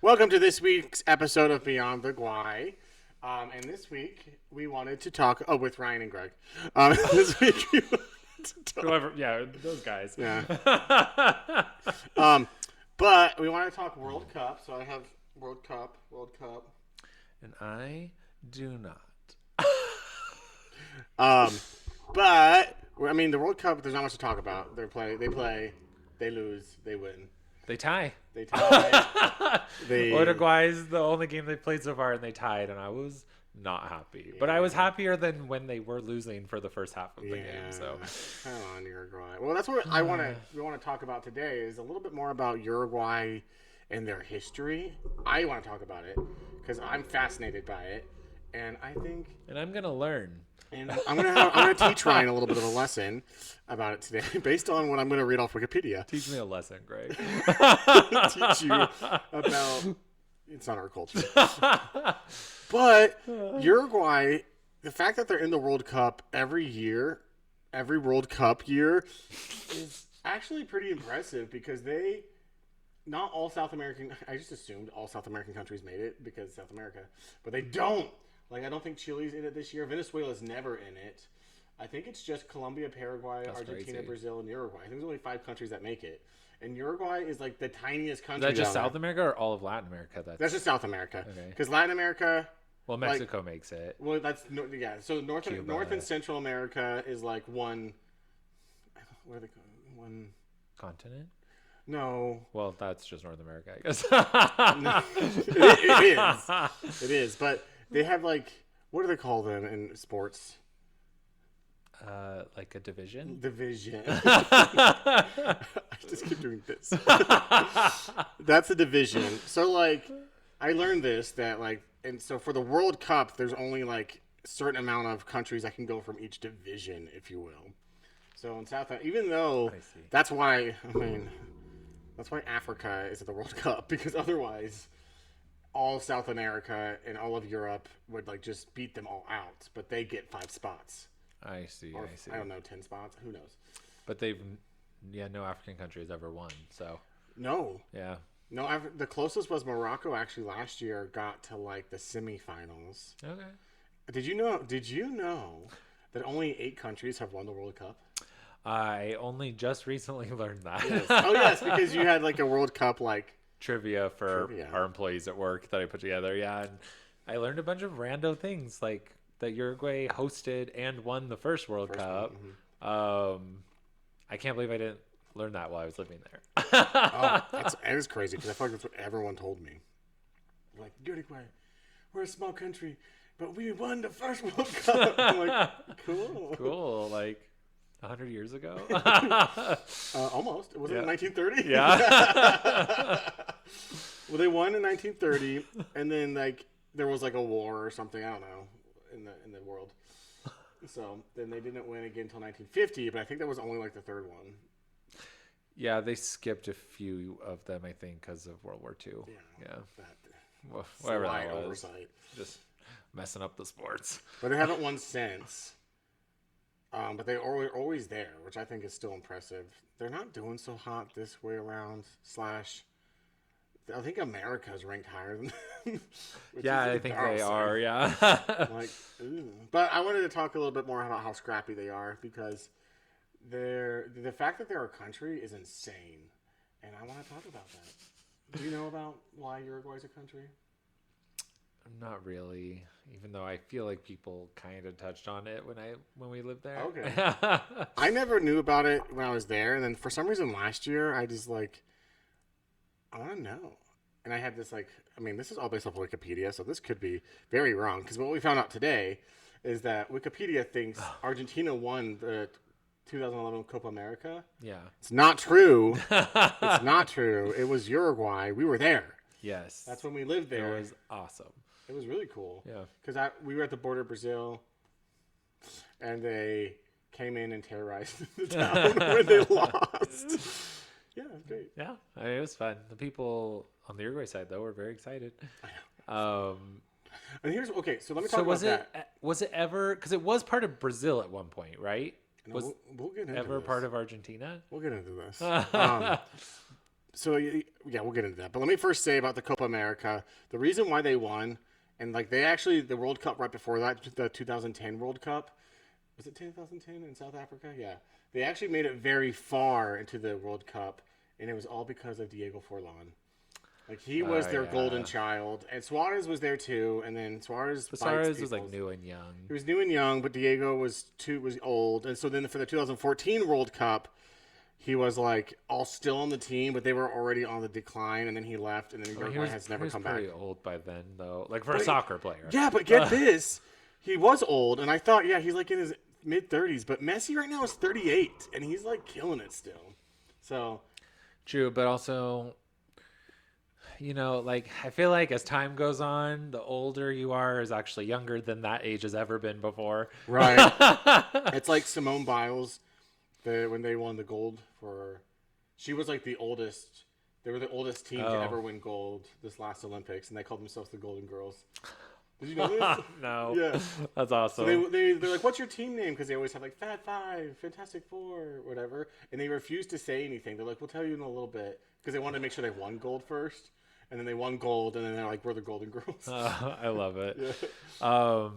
Welcome to this week's episode of Beyond the Guay. And this week we wanted to talk with Ryan and Greg. This week we wanted to talk, Whoever, yeah, those guys. yeah. But we want to talk World Cup. So I have World Cup. And I do not. But I mean, the World Cup. There's not much to talk about. They play. They lose. They win. They tie. Uruguay is the only game they played so far, and they tied, and I was not happy. But I was happier than when they were losing for the first half of the game. So, come on, Uruguay. Well, that's what we want to talk about today is a little bit more about Uruguay and their history. I want to talk about it because I'm fascinated by it, and I think. And I'm gonna learn. And I'm gonna teach Ryan a little bit of a lesson about it today, based on what I'm gonna read off Wikipedia. Teach me a lesson, Greg. Teach you about it's not our culture. But Uruguay, the fact that they're in the World Cup every World Cup year, is actually pretty impressive because not all South American. I just assumed all South American countries made it because South America, but they don't. Like, I don't think Chile's in it this year. Venezuela's never in it. I think it's just Colombia, Paraguay, Argentina, crazy. Brazil, and Uruguay. I think there's only 5 countries that make it. And Uruguay is, like, the tiniest Is country. that just South America or all of Latin America? That's just South America. Okay. Because Latin America... Well, Mexico makes it. Well, that's... Yeah, so North and Central America is, like, one... What are they called? One... Continent? No. Well, that's just North America, I guess. No, it is. It is, but... They have, like, what do they call them in sports? Like a division? Division. I just keep doing this. That's a division. So, like, I learned this, that, like, and so for the World Cup, there's only, like, a certain amount of countries that can go from each division, if you will. So, in even though, that's why Africa is at the World Cup, because otherwise... all South America and all of Europe would like just beat them all out, but they get 5 spots. I see. I don't know, 10 spots. Who knows? But no African country has ever won. So no, yeah, no. The closest was Morocco. Actually, last year got to like the semifinals. Okay. Did you know that only 8 countries have won the World Cup? I only just recently learned that. Yes. Oh yes, because you had like a World Cup like. Trivia for our employees at work that I put together. Yeah, and I learned a bunch of rando things like that Uruguay hosted and won the first World Cup. Mm-hmm. I can't believe I didn't learn that while I was living there. It is crazy because I feel like that's what everyone told me. Like, Uruguay, we're a small country, but we won the first World Cup. I'm like, cool. Like 100 years ago? Almost. Was it 1930? Yeah. Well, they won in 1930, and then like there was like a war or something. I don't know in the world. So then they didn't win again until 1950, but I think that was only like the 3rd one. Yeah, they skipped a few of them, I think, because of World War II. Yeah. Whatever that was. Oversight. Just messing up the sports. But they haven't won since. But they are always there, which I think is still impressive. They're not doing so hot this way around. I think America's ranked higher than them. Yeah, I think they are, yeah. But I wanted to talk a little bit more about how scrappy they are because the fact that they're a country is insane. And I want to talk about that. Do you know about why Uruguay's a country? Not really, even though I feel like people kind of touched on it when we lived there. Okay. I never knew about it when I was there, and then for some reason last year I just like I want to know. And I had this this is all based off of Wikipedia, so this could be very wrong because what we found out today is that Wikipedia thinks Argentina won the 2011 Copa America. Yeah. It's not true. It's not true. It was Uruguay. We were there. Yes. That's when we lived there. It was awesome. It was really cool. Yeah. Because we were at the border of Brazil, and they came in and terrorized the town when they lost. Yeah, it was great. Yeah, it was fun. The people on the Uruguay side, though, were very excited. And here's so let me talk about that. Was it ever? Because it was part of Brazil at one point, right? No, was we'll get into ever this. part of Argentina? We'll get into this. So yeah, we'll get into that. But let me first say about the Copa America, the reason why they won, and like they actually the World Cup right before that, the 2010 World Cup, was it 2010 in South Africa? Yeah, they actually made it very far into the World Cup, and it was all because of Diego Forlan. Like he was their golden child, and Suarez was there too. And then Suarez was like new and young. He was new and young, but Diego was old. And so then for the 2014 World Cup, he was like all still on the team, but they were already on the decline. And then he left, and then Uruguay has never come back. He was pretty old by then, though. Like for a soccer player. Yeah, but get this, he was old, and I thought, yeah, he's like in his mid-30s. But Messi right now is 38, and he's like killing it still. So true, but also, you know, like I feel like as time goes on, the older you are is actually younger than that age has ever been before. Right. It's like Simone Biles, when they won the gold she was like the oldest. They were the oldest team to ever win gold this last Olympics, and they called themselves the Golden Girls. Did you know this? No. Yeah. That's awesome. So they're like, what's your team name? Because they always have like Fat Five, Fantastic Four, whatever. And they refused to say anything. They're like, we'll tell you in a little bit. Because they wanted to make sure they won gold first. And then they won gold, and then they're like, we're the Golden Girls. I love it. Yeah.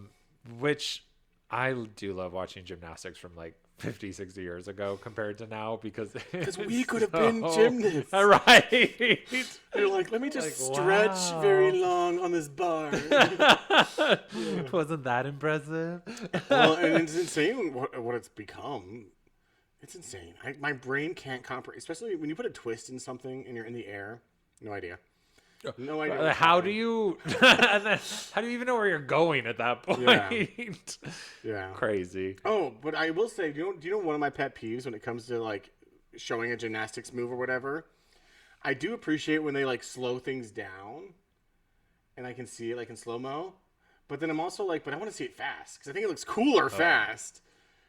Which I do love watching gymnastics from like 50, 60 years ago compared to now because we could have been gymnasts. Right. They're like, let me just stretch very long on this bar. Wasn't that impressive? Well, and it's insane what it's become. It's insane. My brain can't comprehend, especially when you put a twist in something and you're in the air. No idea. No idea. How do you even know where you're going at that point? Yeah. Crazy. Oh, but I will say, do you know one of my pet peeves when it comes to like showing a gymnastics move or whatever? I do appreciate when they like slow things down and I can see it like in slow-mo. But then I'm also like, but I want to see it fast because I think it looks cooler fast.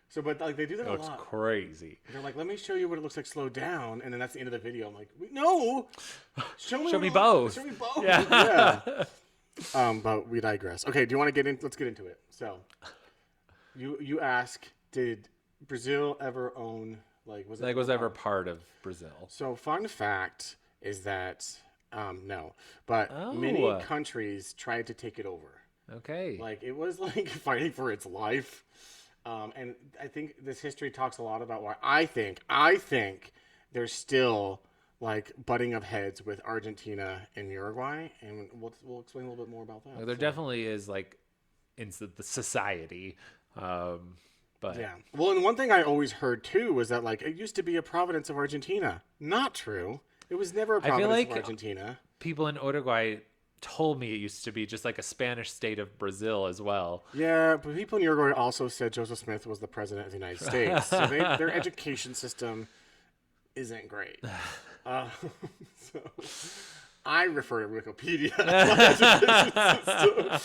So, but like they do that a lot. It looks crazy. They're like, let me show you what it looks like slow down, and then that's the end of the video. I'm like, no, show me both. Show me both. Yeah. But we digress. Okay, do you want to get in? Let's get into it. So, you ask, did Brazil ever own was ever part of Brazil? So, fun fact is that no, but many countries tried to take it over. Okay. Like it was like fighting for its life. And I think this history talks a lot about why I think there's still like butting of heads with Argentina and Uruguay, and we'll explain a little bit more about that. There definitely is like in the society, but yeah. Well, and one thing I always heard too was that like it used to be a province of Argentina. Not true. It was never a province of Argentina. People in Uruguay told me it used to be just like a Spanish state of Brazil as well. Yeah, but people in Uruguay also said Joseph Smith was the president of the United States. So their education system isn't great. So I refer to Wikipedia as my education system.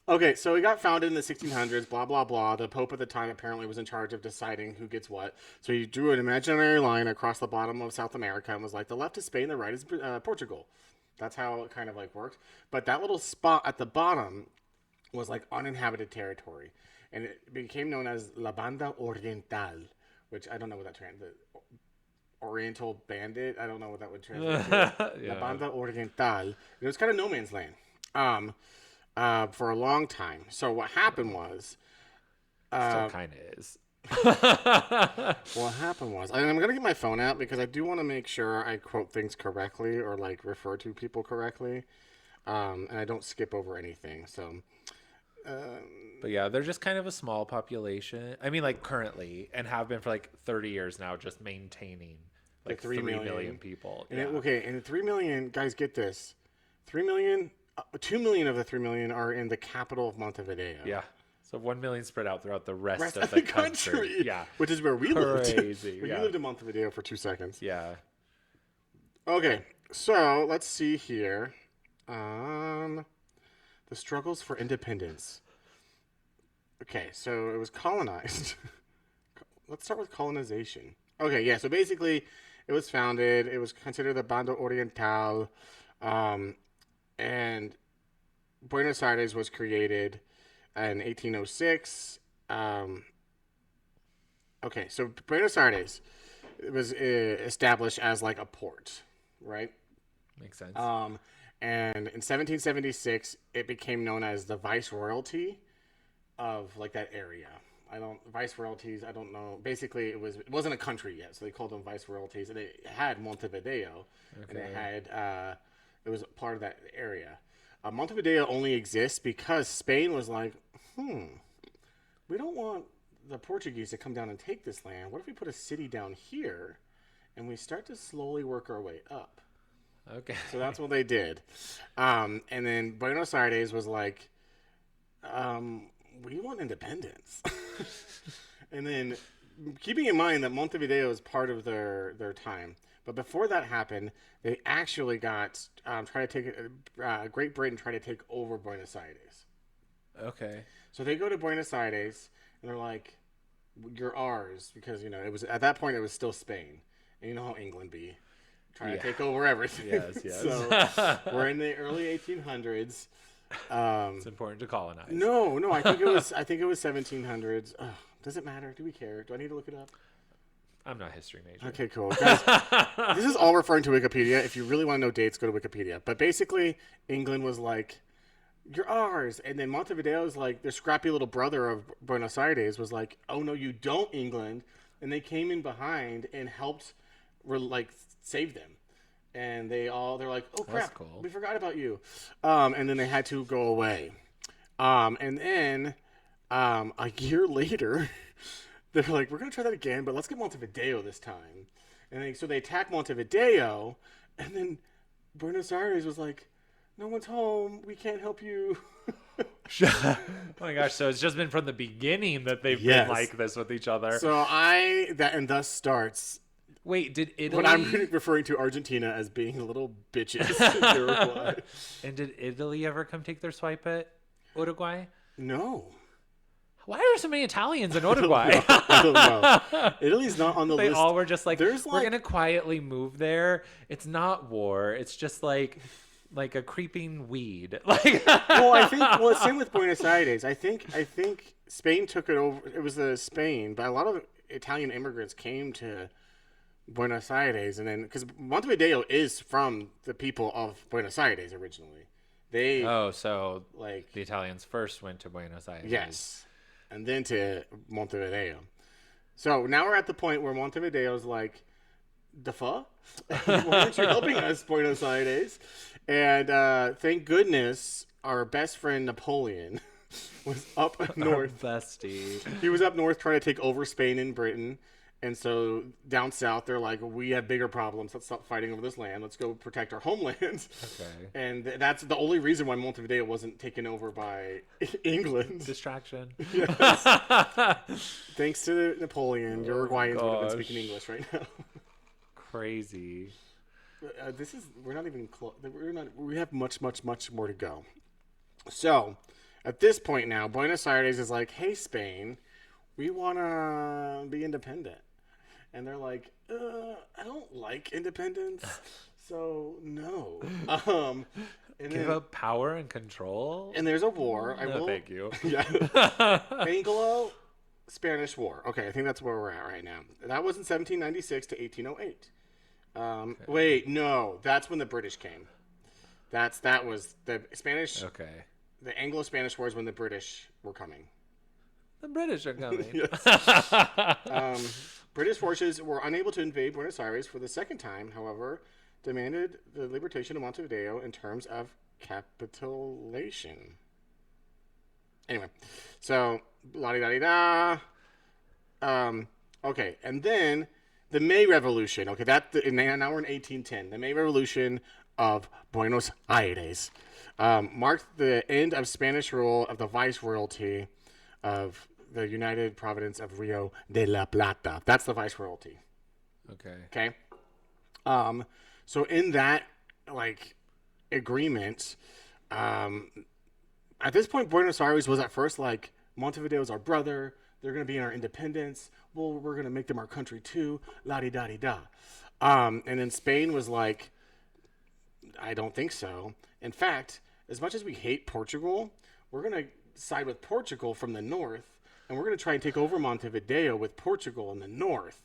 Okay, so it got founded in the 1600s, blah, blah, blah. The Pope at the time apparently was in charge of deciding who gets what. So he drew an imaginary line across the bottom of South America and was like, the left is Spain, the right is Portugal. That's how it kind of like worked. But that little spot at the bottom was like uninhabited territory. And it became known as La Banda Oriental, which I don't know what that translates. Oriental Bandit? I don't know what that would translate to. Yeah. La Banda Oriental. It was kind of no man's land for a long time. So what happened was... still kind of is. What happened was, and I'm gonna get my phone out because I do want to make sure I quote things correctly or like refer to people correctly, and I don't skip over anything. So, but yeah, they're just kind of a small population. I mean, like currently, and have been for like 30 years now, just maintaining like 3 million people. And and 3 million guys, get this, 3 million, 2 million of the 3 million are in the capital of Montevideo. Yeah. So 1 million spread out throughout the rest of the country. Yeah. Which is where we lived. Crazy. You lived in Montevideo for 2 seconds. Yeah. Okay. So let's see here. The struggles for independence. Okay. So it was colonized. Let's start with colonization. Okay. Yeah. So basically it was founded. It was considered the Banda Oriental. And Buenos Aires was created in 1806. Okay, so Buenos Aires was established as like a port. right? Makes sense. And in 1776, it became known as the Viceroyalty of like that area. Viceroyalties. I don't know. Basically, it wasn't a country yet, so they called them Viceroyalties, and it had Montevideo, and it was part of that area. Montevideo only exists because Spain was like, we don't want the Portuguese to come down and take this land. What if we put a city down here, and we start to slowly work our way up? Okay. So that's what they did. And then Buenos Aires was like, we want independence. And then keeping in mind that Montevideo is part of their time. But before that happened, they actually got Great Britain tried to take over Buenos Aires. Okay. So they go to Buenos Aires and they're like, "You're ours," because it was at that point it was still Spain, and you know how England be trying to take over everything. Yes. So we're in the early 1800s. It's important to colonize. No, I think it was 1700s. Does it matter? Do we care? Do I need to look it up? I'm not a history major. Okay, cool. Guys, this is all referring to Wikipedia. If you really want to know dates, go to Wikipedia. But basically, England was like, "You're ours." And then Montevideo is like, their scrappy little brother of Buenos Aires was like, "Oh, no, you don't, England." And they came in behind and helped, save them. And they're like, "Oh, crap, cool. We forgot about you." And then they had to go away. And then a year later, they're like, "We're going to try that again, but let's get Montevideo this time." And so they attack Montevideo, and then Buenos Aires was like, "No one's home. We can't help you." Oh my gosh! So it's just been from the beginning that they've been like this with each other. So and thus starts. Wait, did Italy? But I'm referring to Argentina as being little bitches in Uruguay. And did Italy ever come take their swipe at Uruguay? No. Why are there so many Italians in Uruguay? I don't know. Italy's not on the list. They all were just like, we're going to quietly move there. It's not war. It's just like a creeping weed. Same with Buenos Aires. I think Spain took it over. It was Spain, but a lot of Italian immigrants came to Buenos Aires, and then because Montevideo is from the people of Buenos Aires originally. So the Italians first went to Buenos Aires. Yes, and then to Montevideo. So now we're at the point where Montevideo's like, "The fuck? Why aren't you helping us, Buenos Aires?" And thank goodness our best friend Napoleon was up north. Our bestie. He was up north trying to take over Spain and Britain. And so down south, they're like, "We have bigger problems. Let's stop fighting over this land. Let's go protect our homelands." Okay. And that's the only reason why Montevideo wasn't taken over by England. Distraction. Yes. Thanks to Napoleon, Uruguayans would have been speaking English right now. Crazy. We're not even close. We have much, much, much more to go. So at this point now, Buenos Aires is like, "Hey, Spain, we want to be independent." And they're like, "I don't like independence, so no." Give up power and control? And there's a war. Thank you. Yeah. Anglo-Spanish War. Okay, I think that's where we're at right now. That was in 1796 to 1808. Wait, no, that's when the British came. That was the Spanish. Okay. The Anglo-Spanish War is when the British were coming. The British are coming. British forces were unable to invade Buenos Aires for the second time, however, demanded the liberation of Montevideo in terms of capitulation. Anyway, so la-di-da-di-da. Okay, and then the May Revolution. Okay, now we're in 1810. The May Revolution of Buenos Aires marked the end of Spanish rule of the Viceroyalty of the United Province of Rio de la Plata. That's the Viceroyalty. Okay. So in that agreement, at this point, Buenos Aires was at first like, Montevideo is our brother. They're going to be in our independence. Well, we're going to make them our country too. La-di-da-di-da. And then Spain was like, "I don't think so. In fact, as much as we hate Portugal, we're going to side with Portugal from the north, and we're going to try and take over Montevideo with Portugal in the north."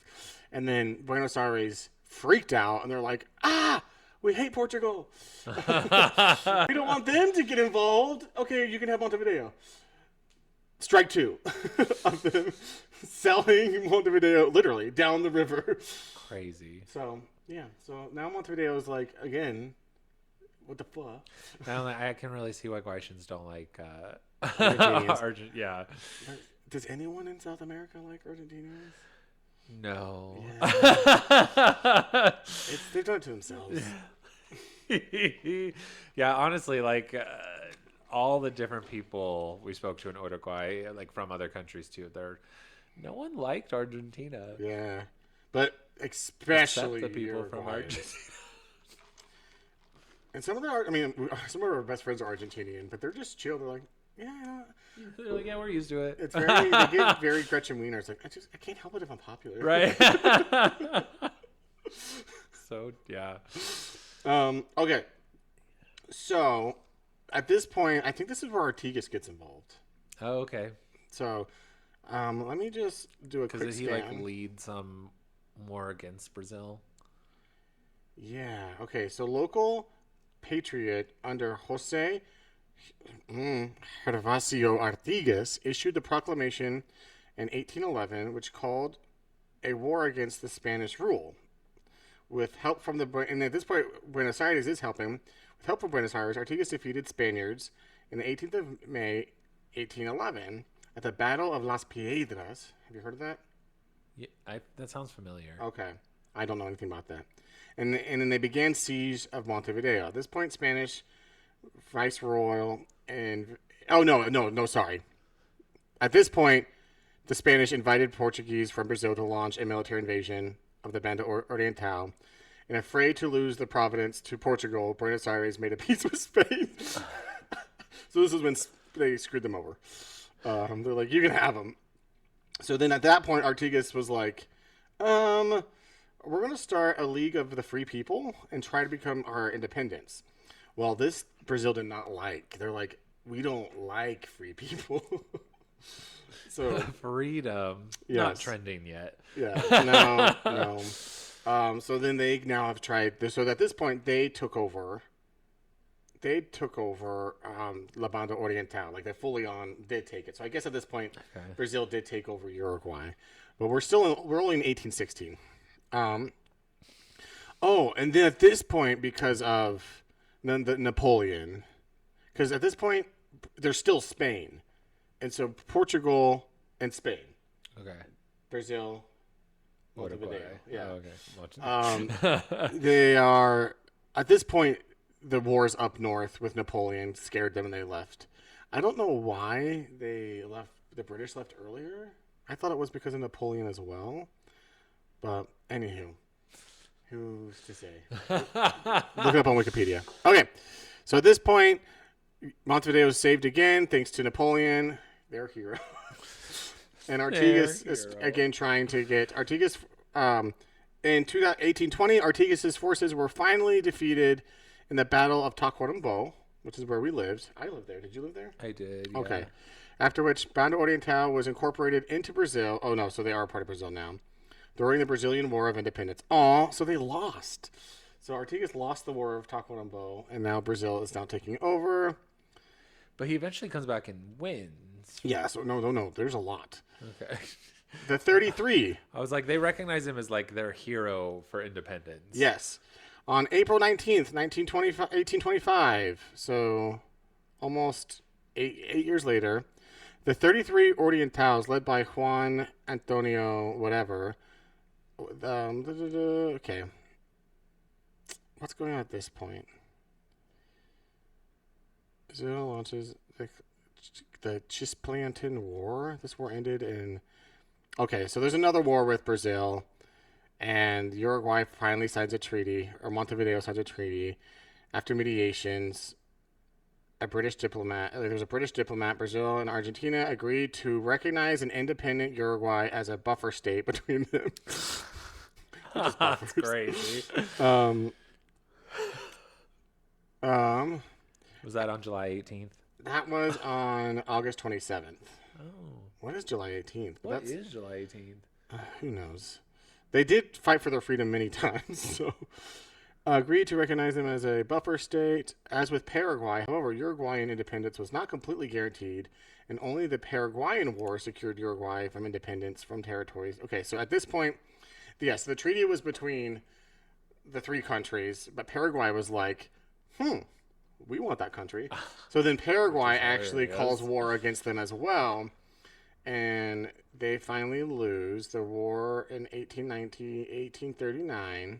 And then Buenos Aires freaked out, and they're like, We hate Portugal. We don't want them to get involved. Okay, you can have Montevideo. Strike 2 of them selling Montevideo literally down the river. Crazy. So, yeah. So now Montevideo is like, again, what the fuck? I can really see why Guaitians don't like yeah. Does anyone in South America like Argentinians? No. Yeah. They've done it to themselves. Yeah, honestly, like all the different people we spoke to in Uruguay, like from other countries too, no one liked Argentina. Yeah, but especially the people Uruguay. from Argentina. And some of some of our best friends are Argentinian, but they're just chill. They're like, yeah. They're like, yeah, we're used to it. It's very, they get very Gretchen Wiener. It's like, I can't help it if I'm popular. Right. So, yeah. Okay. So, at this point, I think this is where Artigas gets involved. Oh, okay. So, let me just do a quick Because scan. he, like, lead some war against Brazil? Yeah. Okay, so local patriot under Jose Gervasio Artigas issued the proclamation in 1811, which called a war against the Spanish rule. With help from and at this point, Buenos Aires is helping. With help from Buenos Aires, Artigas defeated Spaniards in the 18th of May, 1811, at the Battle of Las Piedras. Have you heard of that? Yeah, that sounds familiar. Okay. I don't know anything about that. And then they began siege of Montevideo. At this point, Spanish viceroy and... Oh, no, sorry. At this point, the Spanish invited Portuguese from Brazil to launch a military invasion of the Banda Oriental. And afraid to lose the province to Portugal, Buenos Aires made a peace with Spain. So this is when they screwed them over. They're like, you can have them. So then at that point, Artigas was like, we're going to start a League of the Free People and try to become our independence. Well, this Brazil did not like. They're like, we don't like free people. So freedom, yes. Not trending yet. Yeah, no. So then they now have tried this. So at this point, they took over. La Banda Oriental, like they fully did take it. So I guess at this point, okay. Brazil did take over Uruguay, but we're only in 1816. And then at this point, because of the Napoleon, because at this point there's still Spain, and so Portugal and Spain. Okay. Brazil. Montevideo. Yeah. Oh, okay. They are at this point. The wars up north with Napoleon scared them and they left. I don't know why they left. The British left earlier. I thought it was because of Napoleon as well. But anywho, who's to say? Look it up on Wikipedia. Okay, so at this point, Montevideo is saved again thanks to Napoleon, their hero. And Artigas is again trying to get Artigas. In 1820, Artigas' forces were finally defeated in the Battle of Tacuarembó, which is where we lived. I lived there. Did you live there? I did. Yeah. Okay. After which, Banda Oriental was incorporated into Brazil. Oh no, so they are part of Brazil now. During the Brazilian War of Independence. So they lost. So Artigas lost the War of Tacuarembó, and now Brazil is now taking over. But he eventually comes back and wins. Yeah. So no. There's a lot. Okay. The 33. I was like, they recognize him as like their hero for independence. Yes. On April 19th, 1825, so almost eight years later, the 33 Orientals, led by Juan Antonio whatever, okay. What's going on at this point? Brazil launches the Chisplantin War. This war ended in... Okay, so there's another war with Brazil, and Uruguay finally signs a treaty, or Montevideo signs a treaty. After mediations, there's a British diplomat, Brazil and Argentina agreed to recognize an independent Uruguay as a buffer state between them. That's crazy. Was that on July 18th? That was on August 27th. Oh. What is July 18th? What is July 18th? Who knows? They did fight for their freedom many times. So, agreed to recognize them as a buffer state. As with Paraguay, however, Uruguayan independence was not completely guaranteed, and only the Paraguayan War secured Uruguay from independence from territories. Okay, so at this point, yes, the treaty was between the three countries, but Paraguay was like, we want that country. So then Paraguay actually calls war against them as well, and they finally lose the war in 1839.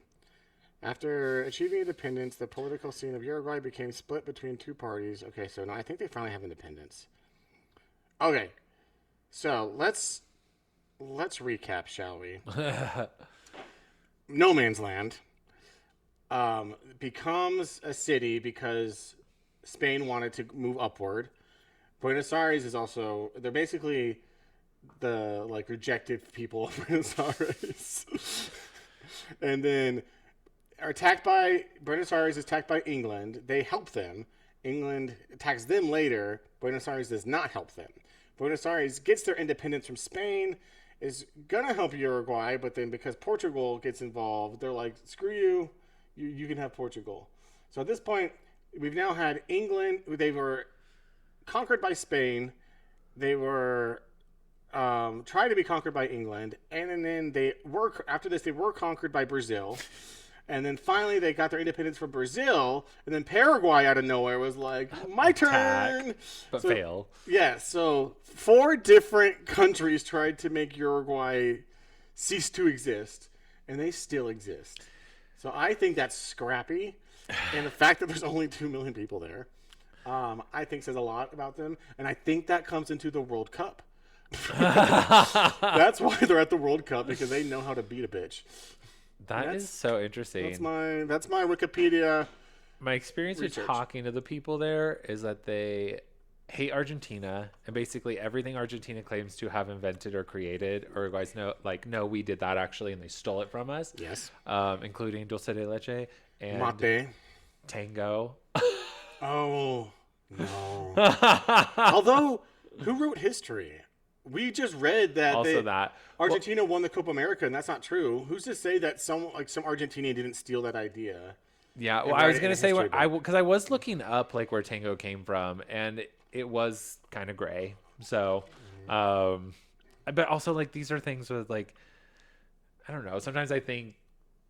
After achieving independence, the political scene of Uruguay became split between two parties. Okay, so now I think they finally have independence. Okay, so let's recap, shall we? No Man's Land becomes a city because Spain wanted to move upward. Buenos Aires is also, they're basically the like rejected people of Buenos Aires. And then Buenos Aires is attacked by England. They help them. England attacks them later. Buenos Aires does not help them. Buenos Aires gets their independence from Spain, is going to help Uruguay, but then because Portugal gets involved, they're like, screw you, you can have Portugal. So at this point, we've now had England, they were conquered by Spain, they were tried to be conquered by England, and then after this they were conquered by Brazil. And then finally they got their independence from Brazil, and then Paraguay out of nowhere was like, my turn! But fail. Yeah, so 4 different countries tried to make Uruguay cease to exist, and they still exist. So I think that's scrappy, and the fact that there's only 2 million people there, I think says a lot about them, and I think that comes into the World Cup. That's why they're at the World Cup, because they know how to beat a bitch. That is so interesting. That's my Wikipedia. My experience with talking to the people there is that they hate Argentina, and basically everything Argentina claims to have invented or created, Uruguay's no, we did that actually, and they stole it from us. Yes. Including dulce de leche and mate. Tango. Oh no. Although, who wrote history? We just read that Argentina won the Copa America, and that's not true. Who's to say that some Argentinian didn't steal that idea? Yeah, well, I was gonna say because I was looking up like where tango came from, and it was kind of gray. So, but also like these are things with like, I don't know. Sometimes I think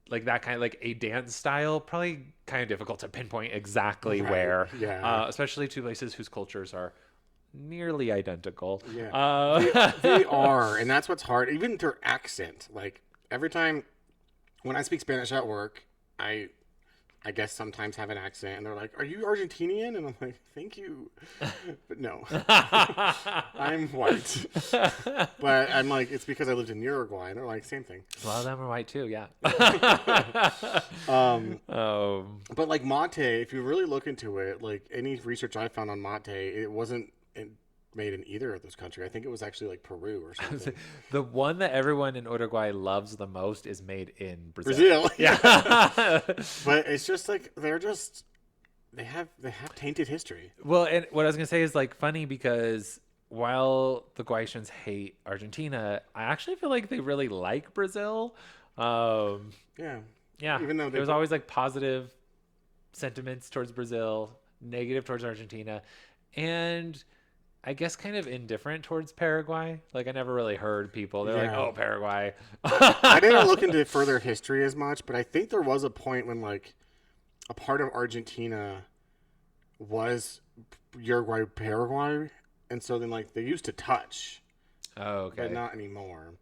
like that kind of like a dance style probably kind of difficult to pinpoint exactly where. Yeah. Especially two places whose cultures are nearly identical. Yeah, they are, and that's what's hard. Even their accent. Like every time when I speak Spanish at work, I guess sometimes have an accent, and they're like, "Are you Argentinian?" And I'm like, "Thank you," but no, I'm white. But I'm like, it's because I lived in Uruguay, and they're like, same thing. A lot of them are white too, yeah. But like mate, if you really look into it, like any research I found on mate, it wasn't made in either of those countries. I think it was actually like Peru or something. The one that everyone in Uruguay loves the most is made in Brazil. Yeah. But it's just like they have tainted history. Well, and what I was gonna say is like funny because while the Guaitians hate Argentina, I actually feel like they really like Brazil. Yeah. Even though there was always like positive sentiments towards Brazil, negative towards Argentina, and I guess kind of indifferent towards Paraguay. Like I never really heard people. They're like, "Oh, Paraguay." I didn't look into further history as much, but I think there was a point when like a part of Argentina was Uruguay, Paraguay, and so then like they used to touch. Oh, okay. But not anymore.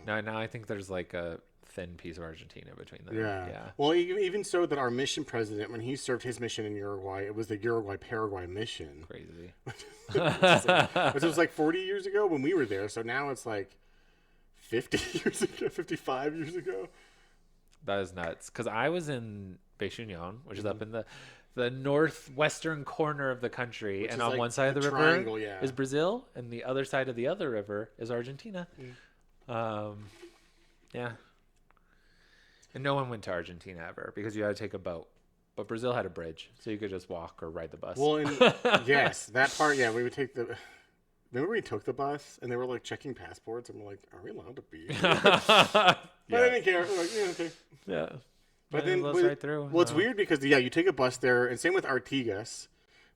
No, now I think there's like a thin piece of Argentina between them. Yeah. Well, even so that our mission president, when he served his mission in Uruguay, it was the Uruguay-Paraguay mission. Crazy. Which was like 40 years ago when we were there. So now it's like 50 years ago, 55 years ago. That is nuts. Because I was in Beijing, which is up in the northwestern corner of the country. Which and on like one side of the river is Brazil. And the other side of the other river is Argentina. Yeah. And no one went to Argentina ever because you had to take a boat. But Brazil had a bridge, so you could just walk or ride the bus. Well, yes, that part, yeah, we would take the... Remember we took the bus, and they were, like, checking passports, and we're like, are we allowed to be here? But I didn't care. We're like, yeah, okay. Yeah. But then right through. Well, it's weird because you take a bus there, and same with Artigas.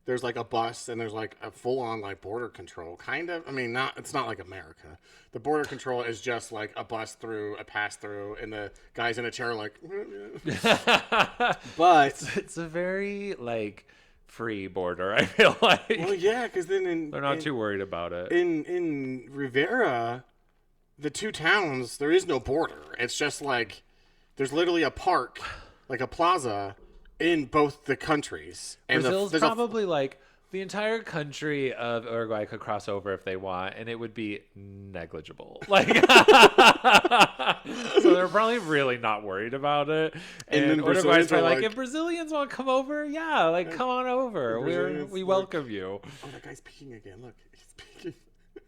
There's like a bus, and there's like a full-on like border control, kind of. I mean, it's not like America. The border control is just like a bus through, a pass through, and the guys in a chair like. But it's a very like free border. I feel like. Well, yeah, because then they're not too worried about it. In Rivera, the two towns, there is no border. It's just like there's literally a park, like a plaza, in both the countries. And Brazil's probably like the entire country of Uruguay could cross over if they want, and it would be negligible. Like, so they're probably really not worried about it. And Uruguay's probably like, if Brazilians want to come over, yeah, like come on over. We welcome you. Oh, that guy's peeking again. Look, he's peeking.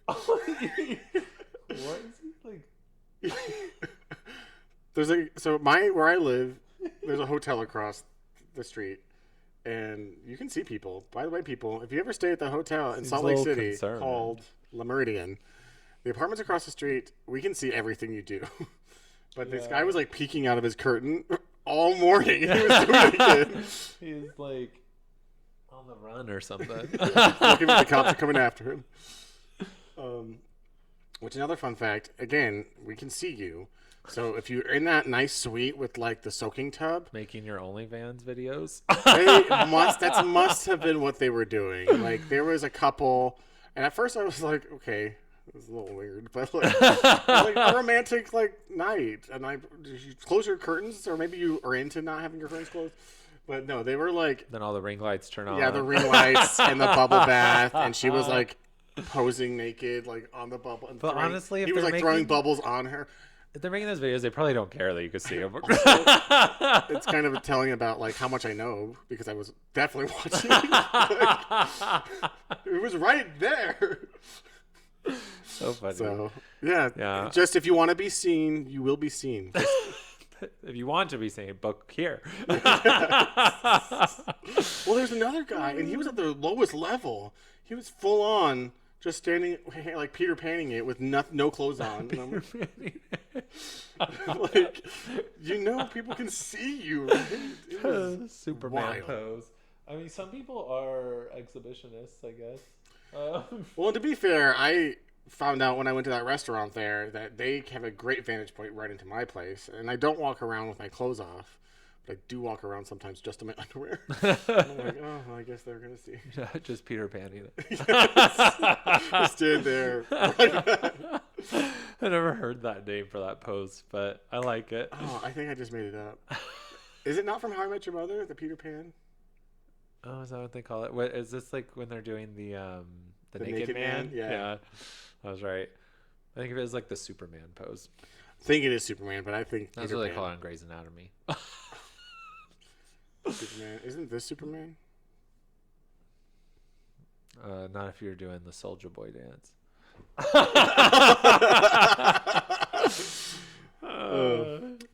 What is he like? Where I live, there's a hotel across the street, and you can see people. By the way, people, if you ever stay at the hotel in Salt Lake City called La Meridian, the apartments across the street, we can see everything you do. But this guy was like peeking out of his curtain all morning. He was doing it again. He's like on the run or something. Looking at the cops are coming after him. Which another fun fact, again, we can see you. So if you're in that nice suite with like the soaking tub, making your OnlyFans videos, that must have been what they were doing. Like there was a couple, and at first I was like, okay, it was a little weird, but like a romantic like night, and did you close your curtains, or maybe you are into not having your curtains closed. But no, they were like, then all the ring lights turn on. Yeah, the ring lights and the bubble bath, and she was like posing naked, like on the bubble. And but honestly, he was like throwing bubbles on her. If they're making those videos, they probably don't care that you could see them. It's kind of telling about like how much I know because I was definitely watching. It was right there. So funny. So yeah. Just if you want to be seen, you will be seen. If you want to be seen, book here. Well, there's another guy, and he was at the lowest level. He was full on. Just standing like Peter Panning it with no clothes on. Like, people can see you. Right? Superman pose. I mean, some people are exhibitionists, I guess. Well, to be fair, I found out when I went to that restaurant there that they have a great vantage point right into my place, and I don't walk around with my clothes off. I do walk around sometimes just in my underwear. I'm like, oh, I guess they're going to see. Just Peter Panning it. Just stand there. I never heard that name for that pose, but I like it. Oh, I think I just made it up. Is it not from How I Met Your Mother, the Peter Pan? Oh, is that what they call it? What is this like when they're doing the naked man? Yeah. I was right. I think of it as like the Superman pose. I think it is Superman, but I think that's what they call it on Grey's Anatomy. Superman. Isn't this Superman? Not if you're doing the Soulja Boy dance.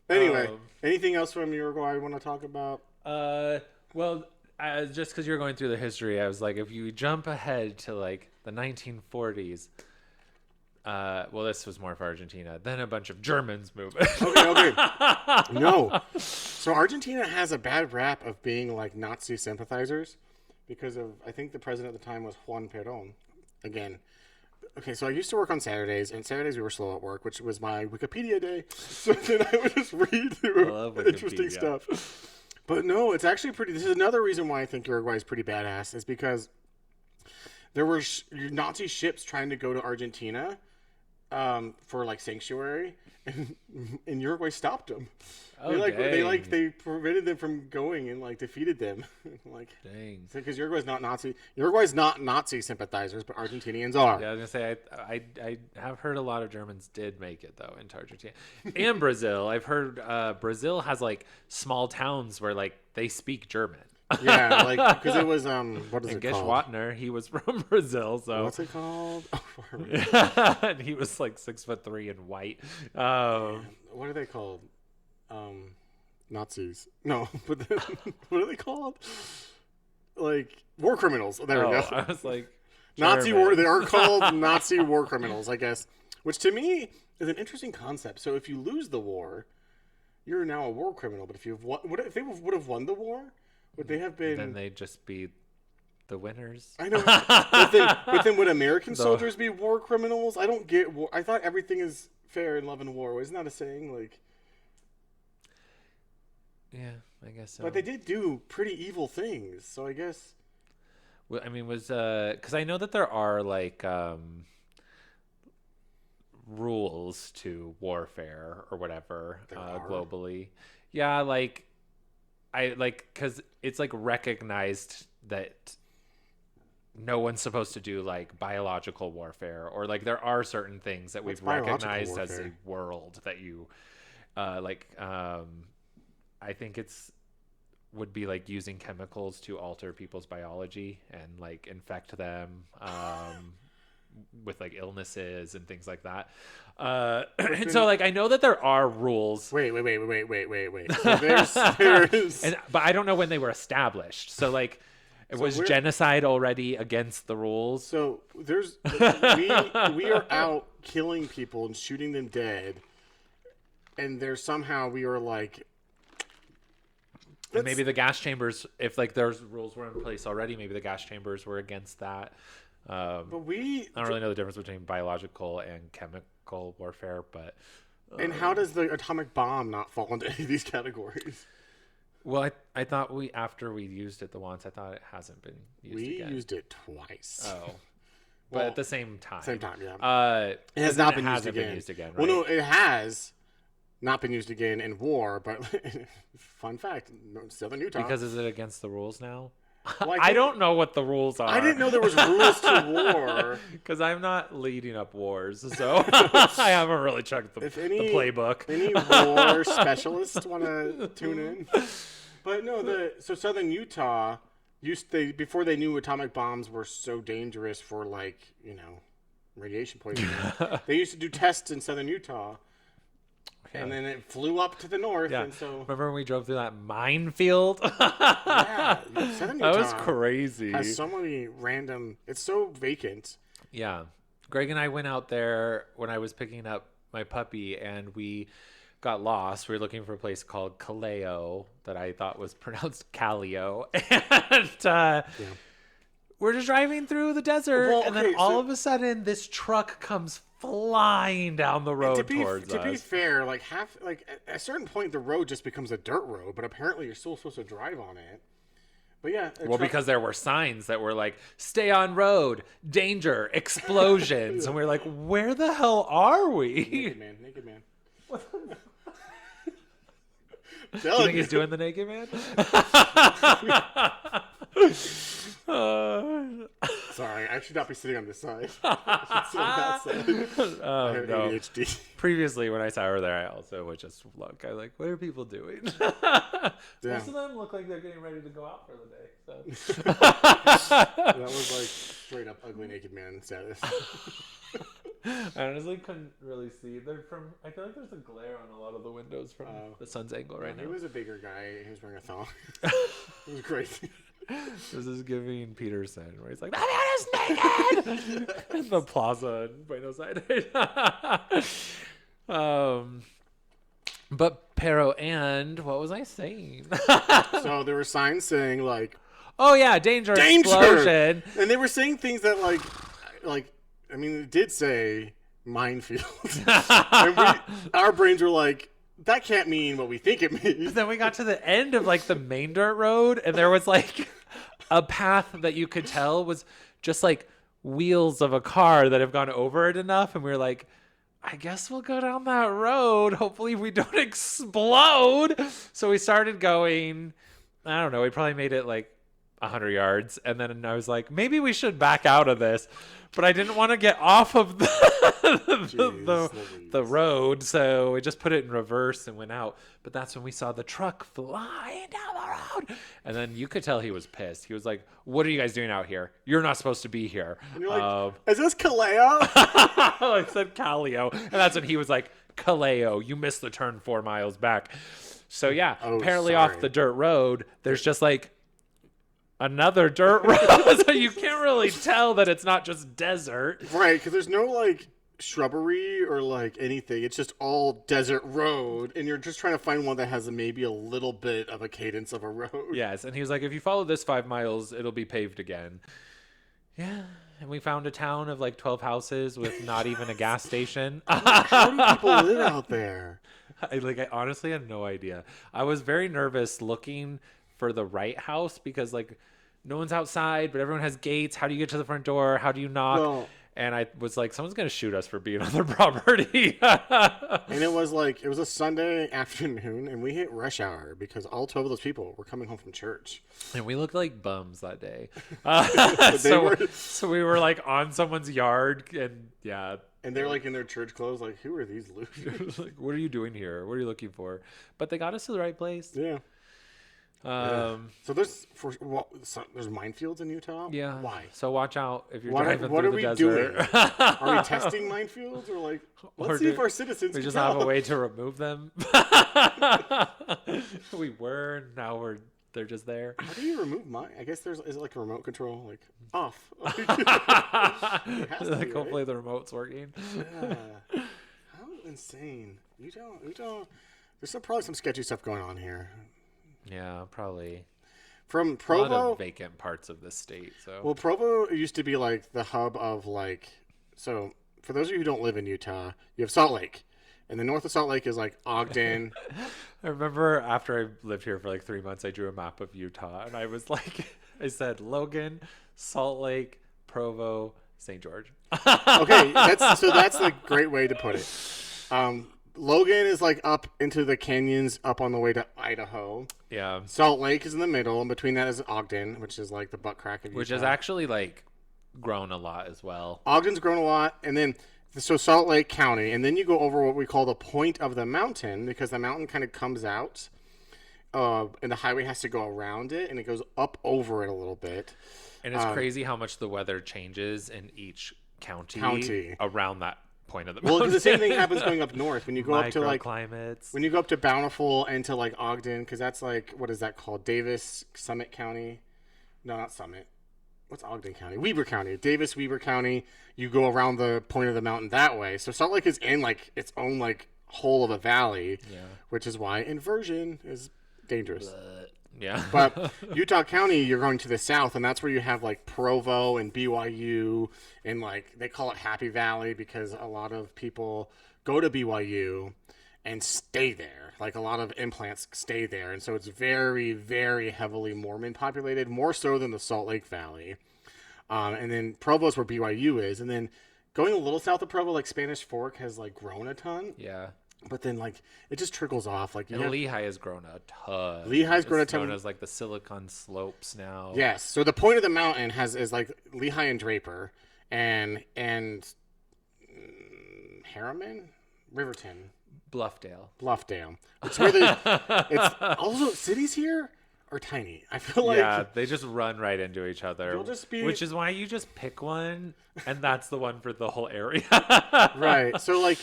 Anyway, anything else from Uruguay you want to talk about? Well, just because you're going through the history, I was like, if you jump ahead to like the 1940s, well, this was more for Argentina. Then a bunch of Germans move it. Okay. No. So Argentina has a bad rap of being like Nazi sympathizers because of, I think the president at the time was Juan Perón. Again. Okay, so I used to work on Saturdays, and Saturdays we were slow at work, which was my Wikipedia day. So then I would just read through interesting stuff. But no, it's actually this is another reason why I think Uruguay is pretty badass, is because there were Nazi ships trying to go to Argentina for like sanctuary, and Uruguay stopped them. Oh, they prevented them from going and like defeated them. Like, dang, because Uruguay's not Nazi. Uruguay's not Nazi sympathizers, but Argentinians are. Yeah, I was gonna say I have heard a lot of Germans did make it though into Argentina and Brazil. I've heard Brazil has like small towns where like they speak German. Yeah, like because it was what is it called? Watner, he was from Brazil, so what's it called? And he was like 6'3" and white. What are they called? Nazis? No, but what are they called? Like war criminals. There we go. I was like Nazi war. They are called Nazi war criminals, I guess. Which to me is an interesting concept. So if you lose the war, you're now a war criminal. But if you've won, if they would have won the war, would they have been? Then they'd just be the winners. I know. But then would American soldiers be war criminals? I don't get war. I thought everything is fair in love and war. Isn't that a saying? Like, yeah, I guess so. But they did do pretty evil things, so I guess. Well, I mean, because I know that there are like rules to warfare or whatever globally. Yeah, like because it's like recognized that no one's supposed to do like biological warfare, or like there are certain things that we've recognized as a world that you I think would be like using chemicals to alter people's biology and like infect them with like illnesses and things like that. And so like I know that there are rules. Wait. So there's but I don't know when they were established. So like was genocide already against the rules? So we are out killing people and shooting them dead, and there's somehow we are like. And maybe the gas chambers, if like those rules were in place already, maybe the gas chambers were against that. But I don't really know the difference between biological and chemical warfare, but. And how does the atomic bomb not fall into any of these categories? Well, I thought after we used it the once, I thought it hasn't been used again. We used it twice. Oh. But at the same time. Same time, yeah. It has not been used again. Right? Well, no, it has not been used again in war, but fun fact, Southern Utah. Because is it against the rules now? Well, I don't know what the rules are. I didn't know there was rules to war. Because I'm not leading up wars, so I haven't really checked the playbook. Any war specialists want to tune in? But no, so Southern Utah before they knew atomic bombs were so dangerous for radiation poisoning. They used to do tests in Southern Utah. Yeah. And then it flew up to the north. Yeah. And so remember when we drove through that minefield? Yeah, Southern Utah that was crazy. Has so many random. It's so vacant. Yeah, Greg and I went out there when I was picking up my puppy, and we got lost. We were looking for a place called Caleo that I thought was pronounced Calio, and we're just driving through the desert, and then all of a sudden, this truck comes flying down the road towards us. To be fair, at a certain point, the road just becomes a dirt road, but apparently you're still supposed to drive on it. But yeah. Because there were signs that were like, stay on road, danger, explosions. And we're like, where the hell are we? Naked man. Do you think he's doing the naked man? Sorry, I should not be sitting on this side. I should sit on that side. I have ADHD. Previously, when I saw her there, I also would just look. I was like, what are people doing? Most of them look like they're getting ready to go out for the day. So. That was like straight up ugly naked man status. I honestly couldn't really see. I feel like there's a glare on a lot of the windows from the sun's angle right now. He was a bigger guy. He was wearing a thong. It was crazy. This is giving Peterson, where he's like, that man is naked! In the plaza in Buenos Aires. But Pero, and what was I saying? So there were signs saying like, oh yeah, danger! Explosion. And they were saying things that I mean, it did say minefield. And our brains were like, that can't mean what we think it means. Then we got to the end of like the main dirt road, and there was like a path that you could tell was just like wheels of a car that have gone over it enough, and we were like, I guess we'll go down that road. Hopefully we don't explode. So we started going. I don't know. We probably made it like 100 yards, and then I was like, maybe we should back out of this, but I didn't want to get off of the road, so we just put it in reverse and went out. But that's when we saw the truck flying down the road, and then you could tell he was pissed. He was like, what are you guys doing out here? You're not supposed to be here. And you're like, is this Caleo? I said Calio, and that's when he was like, Caleo, you missed the turn 4 miles back. So yeah, apparently off the dirt road, there's just like another dirt road, so you can't really tell that it's not just desert. Right, because there's no shrubbery or like anything. It's just all desert road, and you're just trying to find one that has maybe a little bit of a cadence of a road. Yes, and he was like, if you follow this 5 miles, it'll be paved again. Yeah, and we found a town of like 12 houses with not even a gas station. How do people live out there? I honestly had no idea. I was very nervous looking for the right house because like no one's outside, but everyone has gates. How do you get to the front door? How do you knock? Well, and I was like, someone's going to shoot us for being on their property. and it was a Sunday afternoon, and we hit rush hour because all 12 of those people were coming home from church. And we looked like bums that day. Were... So we were like on someone's yard, and yeah. And they're like in their church clothes, like, who are these losers? Like, what are you doing here? What are you looking for? But they got us to the right place. Yeah. So there's minefields in Utah. Yeah. Why? So watch out if you're driving what through are the we desert. doing? Are we testing minefields or like let's see if our citizens we can just tell? have a way to remove them? We were, now they're just there. How do you remove mine? I guess is it like a remote control, like off? Hopefully the remote's working. Yeah. How insane! You don't. There's probably some sketchy stuff going on here. Yeah, probably. From Provo, a lot of vacant parts of the state. So well, Provo used to be like the hub of like. So for those of you who don't live in Utah, you have Salt Lake, and the north of Salt Lake is like Ogden. I remember after I lived here for like 3 months, I drew a map of Utah, and I was like, I said Logan, Salt Lake, Provo, St. George. Okay, that's a great way to put it. Logan is like up into the canyons up on the way to Idaho. Yeah. Salt Lake is in the middle, and between that is Ogden, which is like the butt crack of Utah. Which has actually like grown a lot as well. Ogden's grown a lot, and then so Salt Lake County, and then you go over what we call the point of the mountain, because the mountain kind of comes out, and the highway has to go around it, and it goes up over it a little bit. And it's crazy how much the weather changes in each county. Around that point of the mountain. Well, the same thing happens going up north when you go up to like climates. When you go up to Bountiful and to like Ogden, because that's like, what is that called? Davis, Summit County? No, not Summit. What's Ogden County? Weber County. Davis, Weber County. You go around the point of the mountain that way. So Salt Lake is in like its own like hole of a valley, which is why inversion is dangerous. Yeah. But Utah County, you're going to the south, and that's where you have like Provo and BYU, and like they call it Happy Valley because a lot of people go to BYU and stay there. Like a lot of implants stay there, and so it's very, very heavily Mormon populated, more so than the Salt Lake Valley. And then Provo's where BYU is, and then going a little south of Provo, like Spanish Fork has like grown a ton. Yeah. But then, like, it just trickles off. Like, Lehigh has grown a ton. Lehigh's grown a ton. It's known as like the Silicon Slopes now. Yes. So the point of the mountain is like Lehigh and Draper, and Harriman, Riverton, Bluffdale. It's where it's also cities here are tiny. I feel like they just run right into each other. Which is why you just pick one, and that's the one for the whole area. Right. So like.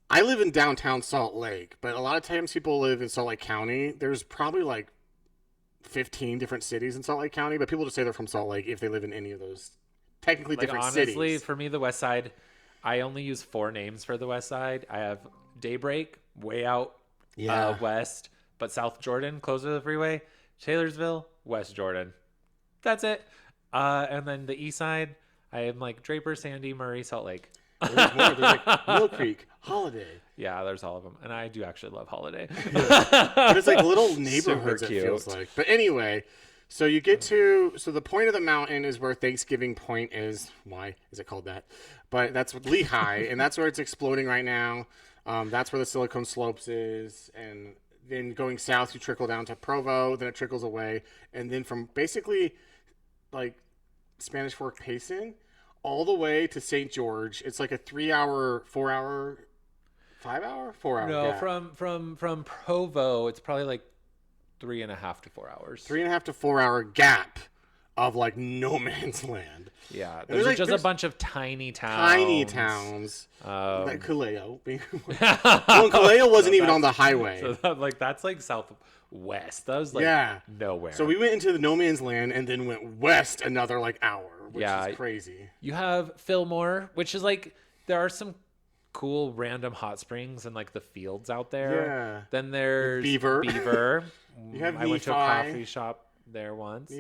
I live in downtown Salt Lake, but a lot of times people live in Salt Lake County. There's probably like 15 different cities in Salt Lake County, but people just say they're from Salt Lake if they live in any of those technically different cities. Honestly, for me, the West Side, I only use 4 names for the West Side. I have Daybreak, way out west, but South Jordan, closer to the freeway. Taylorsville, West Jordan. That's it. And then the East Side, I am like Draper, Sandy, Murray, Salt Lake. There's more. There's like Mill Creek, Holiday. Yeah, there's all of them, and I do actually love Holiday. But it's like little neighborhoods. It feels like. But anyway, so you get to the point of the mountain is where Thanksgiving Point is. Why is it called that? But that's Lehigh, and that's where it's exploding right now. That's where the Silicon Slopes is, and then going south, you trickle down to Provo. Then it trickles away, and then from basically like Spanish Fork Payson all the way to St. George, it's like a 3-hour, 4-hour, 5-hour, 4-hour. No, gap. from Provo, it's probably like 3.5 to 4 hours. 3.5 to 4 hour gap of like no man's land. Yeah, there's just a bunch of tiny towns. Like Kaleo. Well, Kaleo wasn't even on the highway. So that's like southwest. That was like nowhere. So we went into the no man's land and then went west another like hour, which is crazy. You have Fillmore, which is like there are some cool random hot springs and like the fields out there. Yeah. Then there's Beaver. You have I went to a coffee shop there once.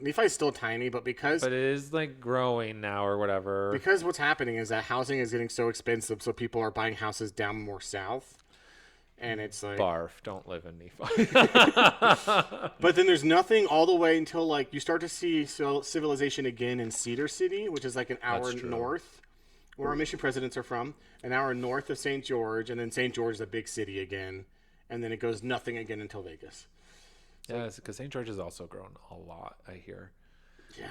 Nephi's still tiny, but it is like growing now or whatever. Because what's happening is that housing is getting so expensive, so people are buying houses down more south. And it's like barf, don't live in Nephi. But then there's nothing all the way until like you start to see civilization again in Cedar City, which is like an hour north, where our mission presidents are from, an hour north of St. George, and then St. George is a big city again, and then it goes nothing again until Vegas. Yeah, because St. George has also grown a lot, I hear. Yeah.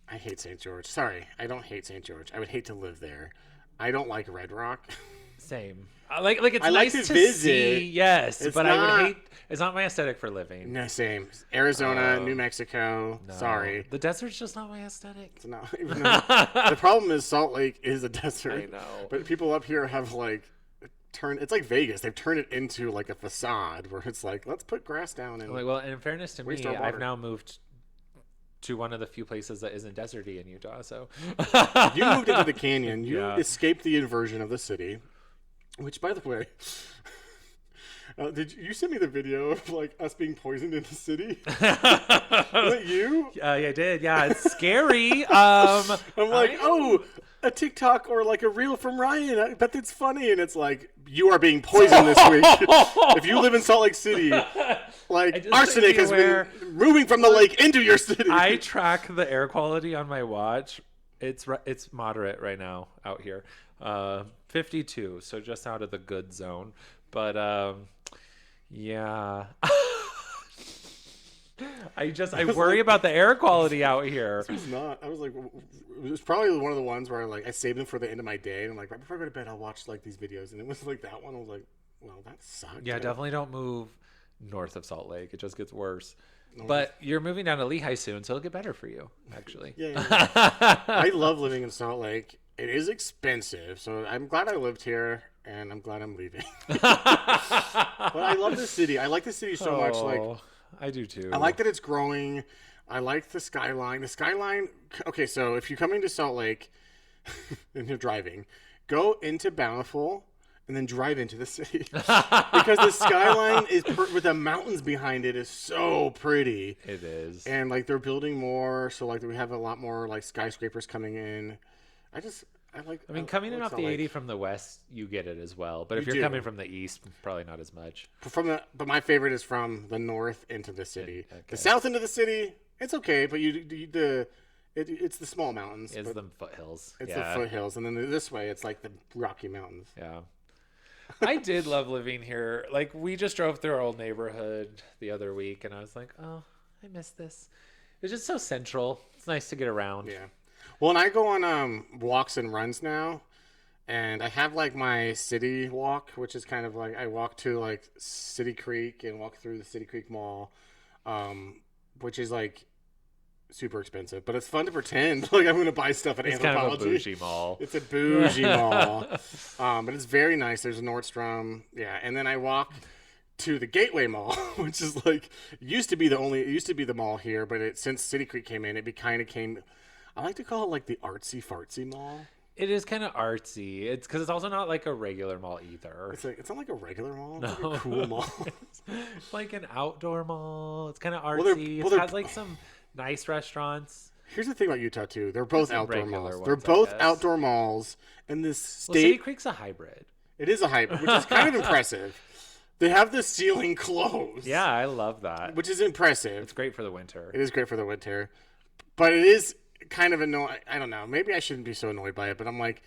I hate St. George. Sorry, I don't hate St. George. I would hate to live there. I don't like Red Rock. Same. Like it's nice like to visit. See, yes, it's but not, I would hate. It's not my aesthetic for living. No, same. Arizona, New Mexico. No. Sorry, the desert's just not my aesthetic. It's not. Even though the problem is Salt Lake is a desert. I know. But people up here have like turned. It's like Vegas. They've turned it into like a facade where it's like, let's put grass down and. Like, well, and in fairness to me, I've now moved to one of the few places that isn't deserty in Utah. So you moved into the canyon. You escaped the inversion of the city. Which, by the way, did you send me the video of like us being poisoned in the city? Was that you? Yeah, I did. Yeah, it's scary. I'm like, a TikTok or like a reel from Ryan. I bet it's funny, and it's like you are being poisoned this week. If you live in Salt Lake City, like arsenic has been moving from the lake into your city. I track the air quality on my watch. It's moderate right now out here. 52, so just out of the good zone. But yeah. I worry about the air quality out here. It's not. I was like, it was probably one of the ones where like I saved them for the end of my day, and I'm like, right before I go to bed, I'll watch like these videos, and it was like that one. I was like, well, that sucked. Yeah, definitely don't move north of Salt Lake. It just gets worse. But you're moving down to Lehigh soon, so it'll get better for you, actually. Yeah. I love living in Salt Lake. It is expensive, so I'm glad I lived here, and I'm glad I'm leaving. But I love the city. I like the city so much. Like I do too. I like that it's growing. I like the skyline. The skyline. Okay, so if you're coming to Salt Lake and you're driving, go into Bountiful and then drive into the city because the skyline is with the mountains behind it is so pretty. It is, and like they're building more, so like we have a lot more like skyscrapers coming in. I mean, coming in off the 80 from the west, you get it as well. But if you're coming from the east, probably not as much. But my favorite is from the north into the city. Okay. The south into the city, it's okay, but it's the small mountains. It's the foothills. It's the foothills, and then this way, it's like the Rocky Mountains. Yeah. I did love living here. Like, we just drove through our old neighborhood the other week, and I was like, oh, I miss this. It's just so central. It's nice to get around. Yeah. Well, and I go on walks and runs now, and I have like my city walk, which is kind of like I walk to like City Creek and walk through the City Creek Mall, which is like super expensive, but it's fun to pretend like I'm going to buy stuff at Anthropologie. Kind of a bougie mall. It's a bougie mall, but it's very nice. There's a Nordstrom, and then I walk to the Gateway Mall, which is like it used to be the mall here, but since City Creek came in, it kind of came. I like to call it like the artsy fartsy mall. It is kind of artsy. It's because it's also not like a regular mall either. It's not like a regular mall. It's like a cool mall. It's like an outdoor mall. It's kind of artsy. It has like some nice restaurants. Here's the thing about Utah too. They're both outdoor malls. They're both outdoor malls. And this state. Well, City Creek's a hybrid. It is a hybrid, which is kind of impressive. They have the ceiling closed. Yeah, I love that. Which is impressive. It's great for the winter. It is great for the winter. But it is kind of annoying. I don't know. Maybe I shouldn't be so annoyed by it, but I'm like,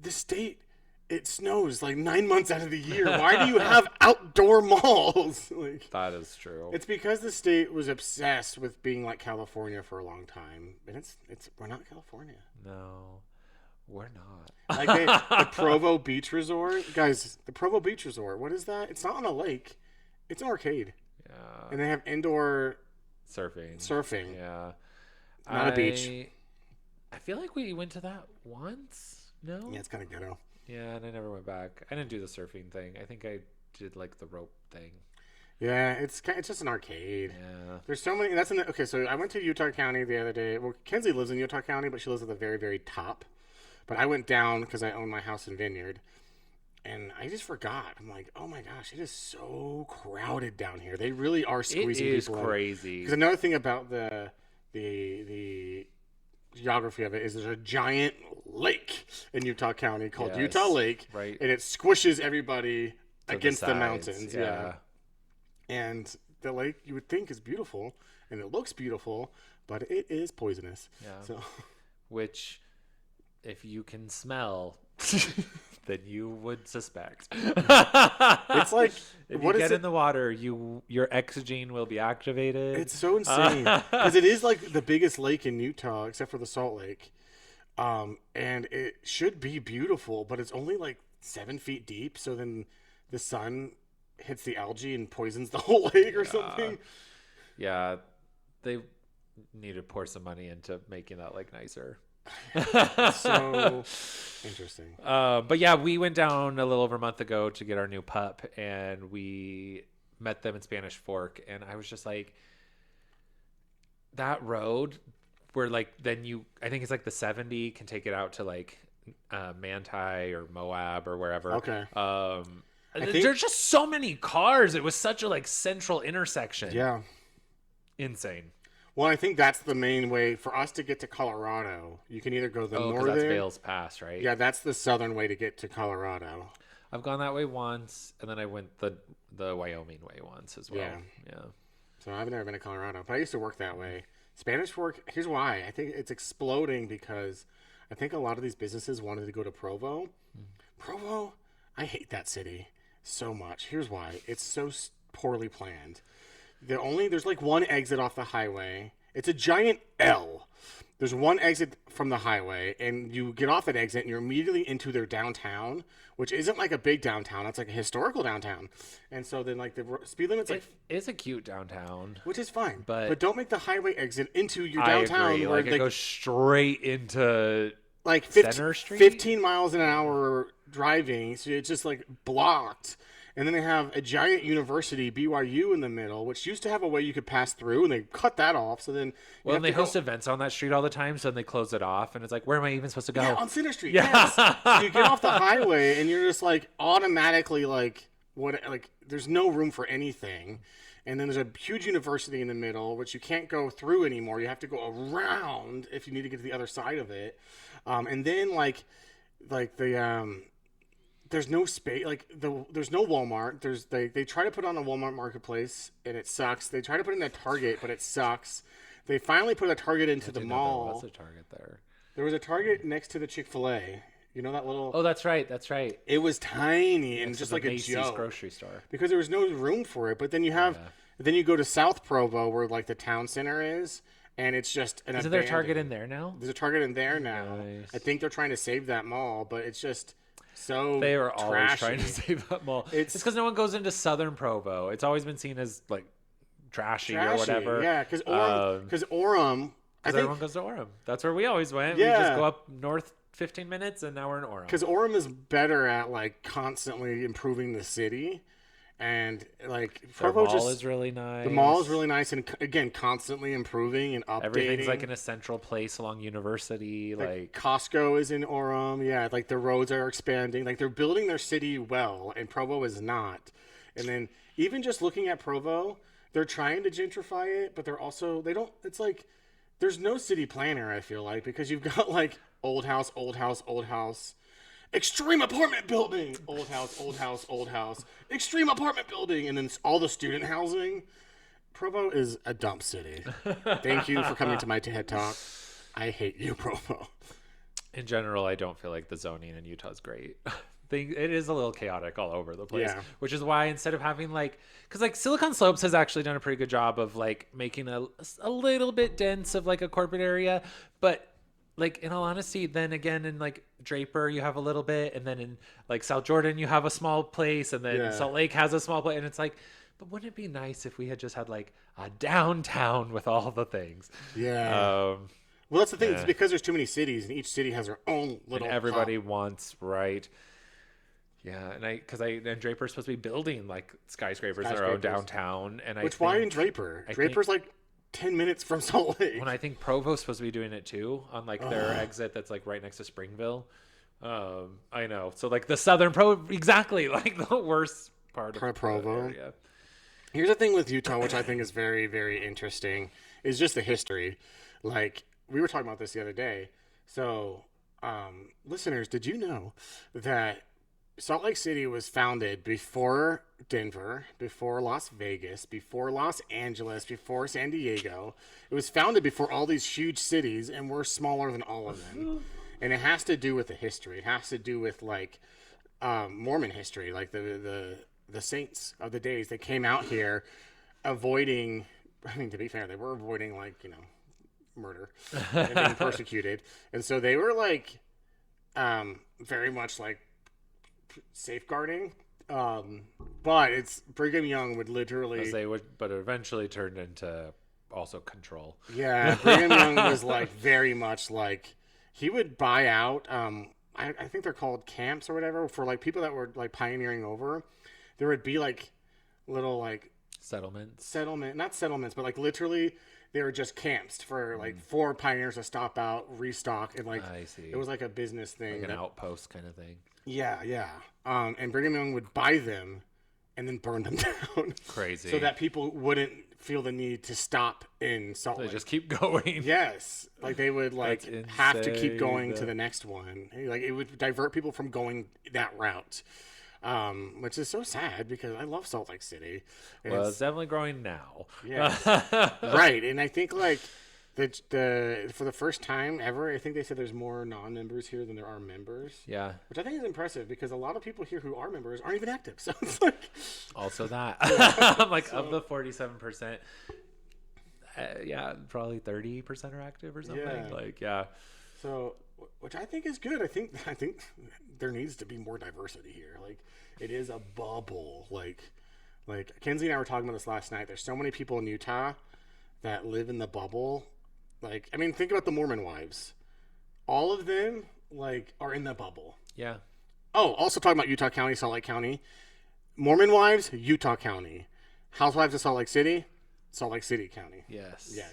the state, it snows like 9 months out of the year. Why do you have outdoor malls? Like, that is true. It's because the state was obsessed with being like California for a long time, and we're not California. No, we're not. Like the Provo Beach Resort, guys. The Provo Beach Resort. What is that? It's not on a lake. It's an arcade. Yeah. And they have indoor surfing. Yeah. Not a beach. I feel like we went to that once. No? Yeah, it's kind of ghetto. Yeah, and I never went back. I didn't do the surfing thing. I think I did like the rope thing. Yeah, it's just an arcade. Yeah. There's so many. Okay. So I went to Utah County the other day. Well, Kenzie lives in Utah County, but she lives at the very, very top. But I went down because I own my house in Vineyard, and I just forgot. I'm like, oh my gosh, it is so crowded down here. They really are squeezing It is people crazy. Because another thing about the geography of it is there's a giant lake in Utah County called Utah Lake, right? And it squishes everybody To against the the sides, mountains. Yeah. And the lake you would think is beautiful, and it looks beautiful, but it is poisonous. Yeah. So, which, if you can smell, then you would suspect. it's like if you get in the water, your exogene will be activated. It's so insane because it is like the biggest lake in Utah, except for the Salt Lake, and it should be beautiful, but it's only like 7 feet deep. So then the sun hits the algae and poisons the whole lake or something. Yeah, they need to pour some money into making that lake nicer. So interesting. But yeah, we went down a little over a month ago to get our new pup, and we met them in Spanish Fork, and I was just like, that road where like I think it's like the 70 can take it out to like Manti or Moab or wherever. Okay. There's just so many cars. It was such a like central intersection. Yeah. Insane. Well, I think that's the main way for us to get to Colorado. You can either go the northern. That's Vails Pass, right? Yeah, that's the southern way to get to Colorado. I've gone that way once, and then I went the Wyoming way once as well. Yeah. So I've never been to Colorado, but I used to work that way. Spanish Fork, here's why. I think it's exploding because I think a lot of these businesses wanted to go to Provo. Provo, I hate that city so much. Here's why. It's so poorly planned. There's like one exit off the highway. It's a giant L. There's one exit from the highway, and you get off that exit, and you're immediately into their downtown, which isn't like a big downtown. It's like a historical downtown. And so then like the speed limit's like... It's a cute downtown. Which is fine. But don't make the highway exit into your downtown. I agree. Where it goes straight into like Center Street? 15 miles an hour driving, so it's just like blocked. And then they have a giant university, BYU, in the middle, which used to have a way you could pass through, and they cut that off. So then, and they host events on that street all the time, so then they close it off, and it's like, where am I even supposed to go? Yeah, on Center Street. Yeah. Yes. So you get off the highway, and you're just like automatically like there's no room for anything. And then there's a huge university in the middle, which you can't go through anymore. You have to go around if you need to get to the other side of it. And then there's no space, there's no Walmart. They try to put on a Walmart marketplace, and it sucks. They try to put in a Target, but it sucks. They finally put a Target into the mall. There was a Target there. There was a Target next to the Chick-fil-A. You know that little... Oh, that's right. It was tiny and just like a Macy's joke. Grocery store. Because there was no room for it. But then then you go to South Provo, where like the town center is, and it's just an... Isn't there a Target in there now? There's a Target in there now. Nice. I think they're trying to save that mall, but it's just... So they are trashy. always trying to save that mall. It's because no one goes into Southern Provo. It's always been seen as like trashy or whatever. Yeah, because Orem. Everyone goes to Orem. That's where we always went. Yeah. We just go up north 15 minutes, and now we're in Orem. Because Orem is better at like constantly improving the city, and like Provo is really nice. The mall is really nice, and again, constantly improving and updating. Everything's like in a central place along University. Like Costco is in Orem. Yeah, like the roads are expanding. Like they're building their city well, and Provo is not. And then even just looking at Provo, they're trying to gentrify it, but they don't. It's like there's no city planner. I feel like because you've got like old house, old house, old house. Extreme apartment building, old house, old house, old house, extreme apartment building, and then all the student housing. Provo is a dump city. Thank you for coming to my TED Talk. I hate you, Provo. In general, I don't feel like the zoning in Utah is great. It is a little chaotic all over the place, which is why instead of having because like Silicon Slopes has actually done a pretty good job of like making a little bit dense of like a corporate area, but like in all honesty, then again in like Draper you have a little bit, and then in like South Jordan you have a small place, and then Salt Lake has a small place, and it's like, but wouldn't it be nice if we had just had like a downtown with all the things? Yeah. Well, that's the thing. It's because there's too many cities, and each city has their own little. And everybody wants Yeah, and Draper's supposed to be building like skyscrapers in their own downtown, and why in Draper? Draper's like 10 minutes from Salt Lake. When I think Provo's supposed to be doing it too on like their exit that's like right next to Springville. I know. So like the southern exactly like the worst part of Provo. Area. Here's the thing with Utah, which I think is very, very interesting, is just the history. Like we were talking about this the other day. So, listeners, did you know that Salt Lake City was founded before Denver, before Las Vegas, before Los Angeles, before San Diego? It was founded before all these huge cities, and we're smaller than all of them. And it has to do with the history. It has to do with like Mormon history, like the saints of the days. They came out here avoiding. I mean, to be fair, they were avoiding murder and being persecuted, and so they were like very much like safeguarding. But it's Brigham Young would literally, as they would, but eventually turned into also control. Yeah, Brigham Young was like very much like. He would buy out, I think they're called camps or whatever, for like people that were like pioneering over. There would be like little like not settlements, but like literally they were just camps for like for pioneers to stop out, restock, and like I see. It was like a business thing, like an outpost kind of thing. Yeah. And Brigham Young would buy them and then burn them down. Crazy. So that people wouldn't feel the need to stop in Salt Lake. They just keep going. Yes. Like they would like have to keep going to the next one. Like it would divert people from going that route. Which is so sad because I love Salt Lake City. Well, it's definitely growing now. Yeah. Right. And I think like the for the first time ever, I think they said there's more non-members here than there are members. Yeah. Which I think is impressive because a lot of people here who are members aren't even active. So it's like also that. Of the 47%, probably 30% are active or something. Yeah. So, which I think is good. I think there needs to be more diversity here. Like it is a bubble. Like Kenzie and I were talking about this last night. There's so many people in Utah that live in the bubble. Like, I mean, think about the Mormon wives. All of them, like, are in the bubble. Yeah. Oh, also talking about Utah County, Salt Lake County. Mormon wives, Utah County. Housewives of Salt Lake City, Salt Lake City County. Yes. Yeah.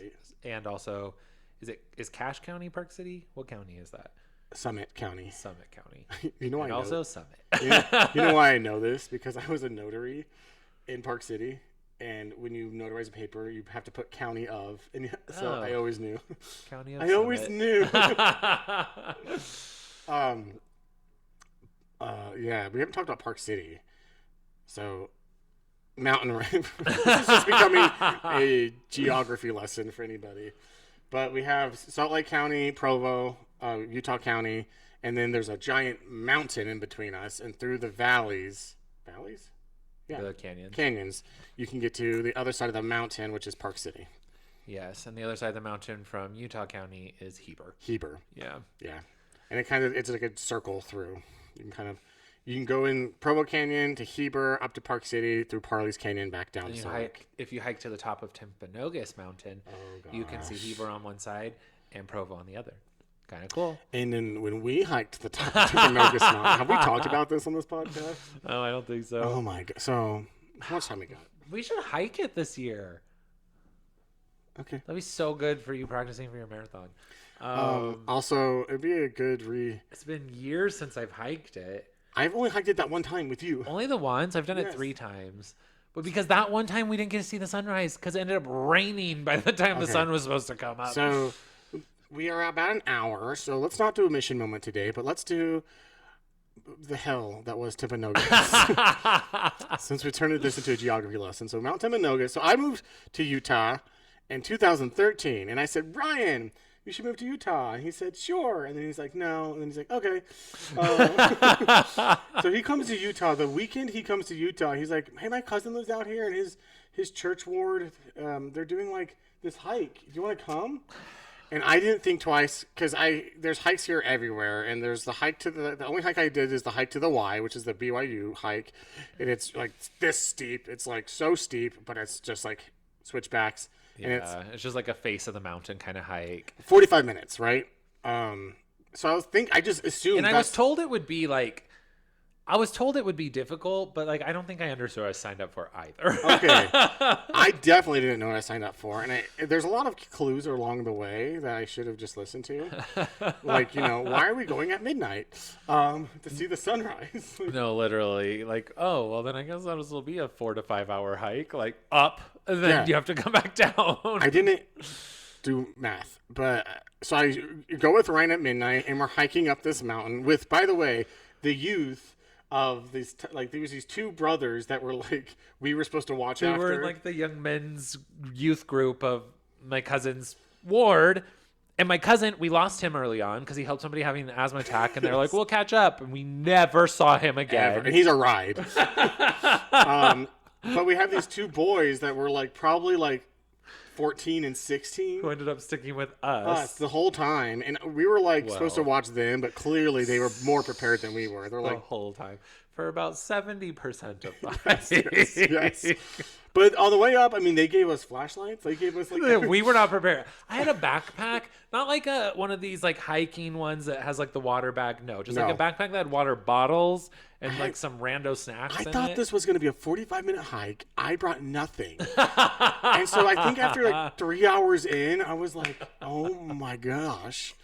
And also, is Cache County Park City? What county is that? Summit County. Summit County. You know, and I know. Also Summit. You know why I know this? Because I was a notary in Park City. And when you notarize a paper, you have to put county of. And so I always knew. County of I Summit. always knew. Yeah, we haven't talked about Park City. So, Mountain Range. This is just becoming a geography lesson for anybody. But we have Salt Lake County, Provo, Utah County, and then there's a giant mountain in between us. And through the valleys? Yeah. The canyons. Canyons. You can get to the other side of the mountain, which is Park City. Yes, and the other side of the mountain from Utah County is Heber. Yeah. And it's like a circle through. You can go in Provo Canyon to Heber, up to Park City, through Parley's Canyon, back down to Salt Lake. If you hike to the top of Timpanogos Mountain, you can see Heber on one side and Provo on the other. Kind of cool. And then when we hiked to the top of Timpanogos Mountain, have we talked about this on this podcast? Oh, I don't think so. Oh my god! So how much time we got? We should hike it this year. Okay. That'd be so good for you practicing for your marathon. Also, it'd be a good It's been years since I've hiked it. I've only hiked it that one time with you. Only the once. I've done it 3 times. But because that one time we didn't get to see the sunrise because it ended up raining by the time the sun was supposed to come up. So we are about an hour. So let's not do a mission moment today, but let's do the hell that was Timpanogos. Since we turned this into a geography lesson. So Mount Timpanogos. So I moved to Utah in 2013. And I said, Ryan, you should move to Utah. And he said, sure. And then he's like, no. And then he's like, okay. So he comes to Utah. The weekend he comes to Utah, he's like, hey, my cousin lives out here. And his church ward, they're doing like this hike. Do you want to come? And I didn't think twice because there's hikes here everywhere. And there's the hike to the only hike I did is the hike to the Y, which is the BYU hike. And it's like this steep. It's like so steep, but it's just like switchbacks. Yeah, and it's just like a face of the mountain kind of hike. 45 minutes, right? So I just assumed. And I was told it would be like I was told it would be difficult, but like I don't think I understood what I signed up for either. Okay. I definitely didn't know what I signed up for. And there's a lot of clues along the way that I should have just listened to. Like, why are we going at midnight? To see the sunrise. No, literally. Like, oh, well, then I guess that'll be a 4 to 5 hour hike, like up, and then you have to come back down. I didn't do math, but so I go with Ryan at midnight, and we're hiking up this mountain with, by the way, the youth of these there was these two brothers that were like we were supposed to watch after. They were in like the young men's youth group of my cousin's ward, and my cousin, we lost him early on because he helped somebody having an asthma attack, and they're like, we'll catch up, and we never saw him again. And he's a ride. But we have these two boys that were like probably like 14 and 16 who ended up sticking with us the whole time, and we were like supposed to watch them, but clearly they were more prepared than we were. They're the like whole time for about 70% of the yes. But on the way up, I mean, they gave us flashlights. They gave us like we were not prepared. I had a backpack, not like one of these like hiking ones that has like the water bag. No, just like a backpack that had water bottles and like some rando snacks. I thought this was going to be a 45-minute hike. I brought nothing. And so I think after like 3 hours in, I was like, oh my gosh.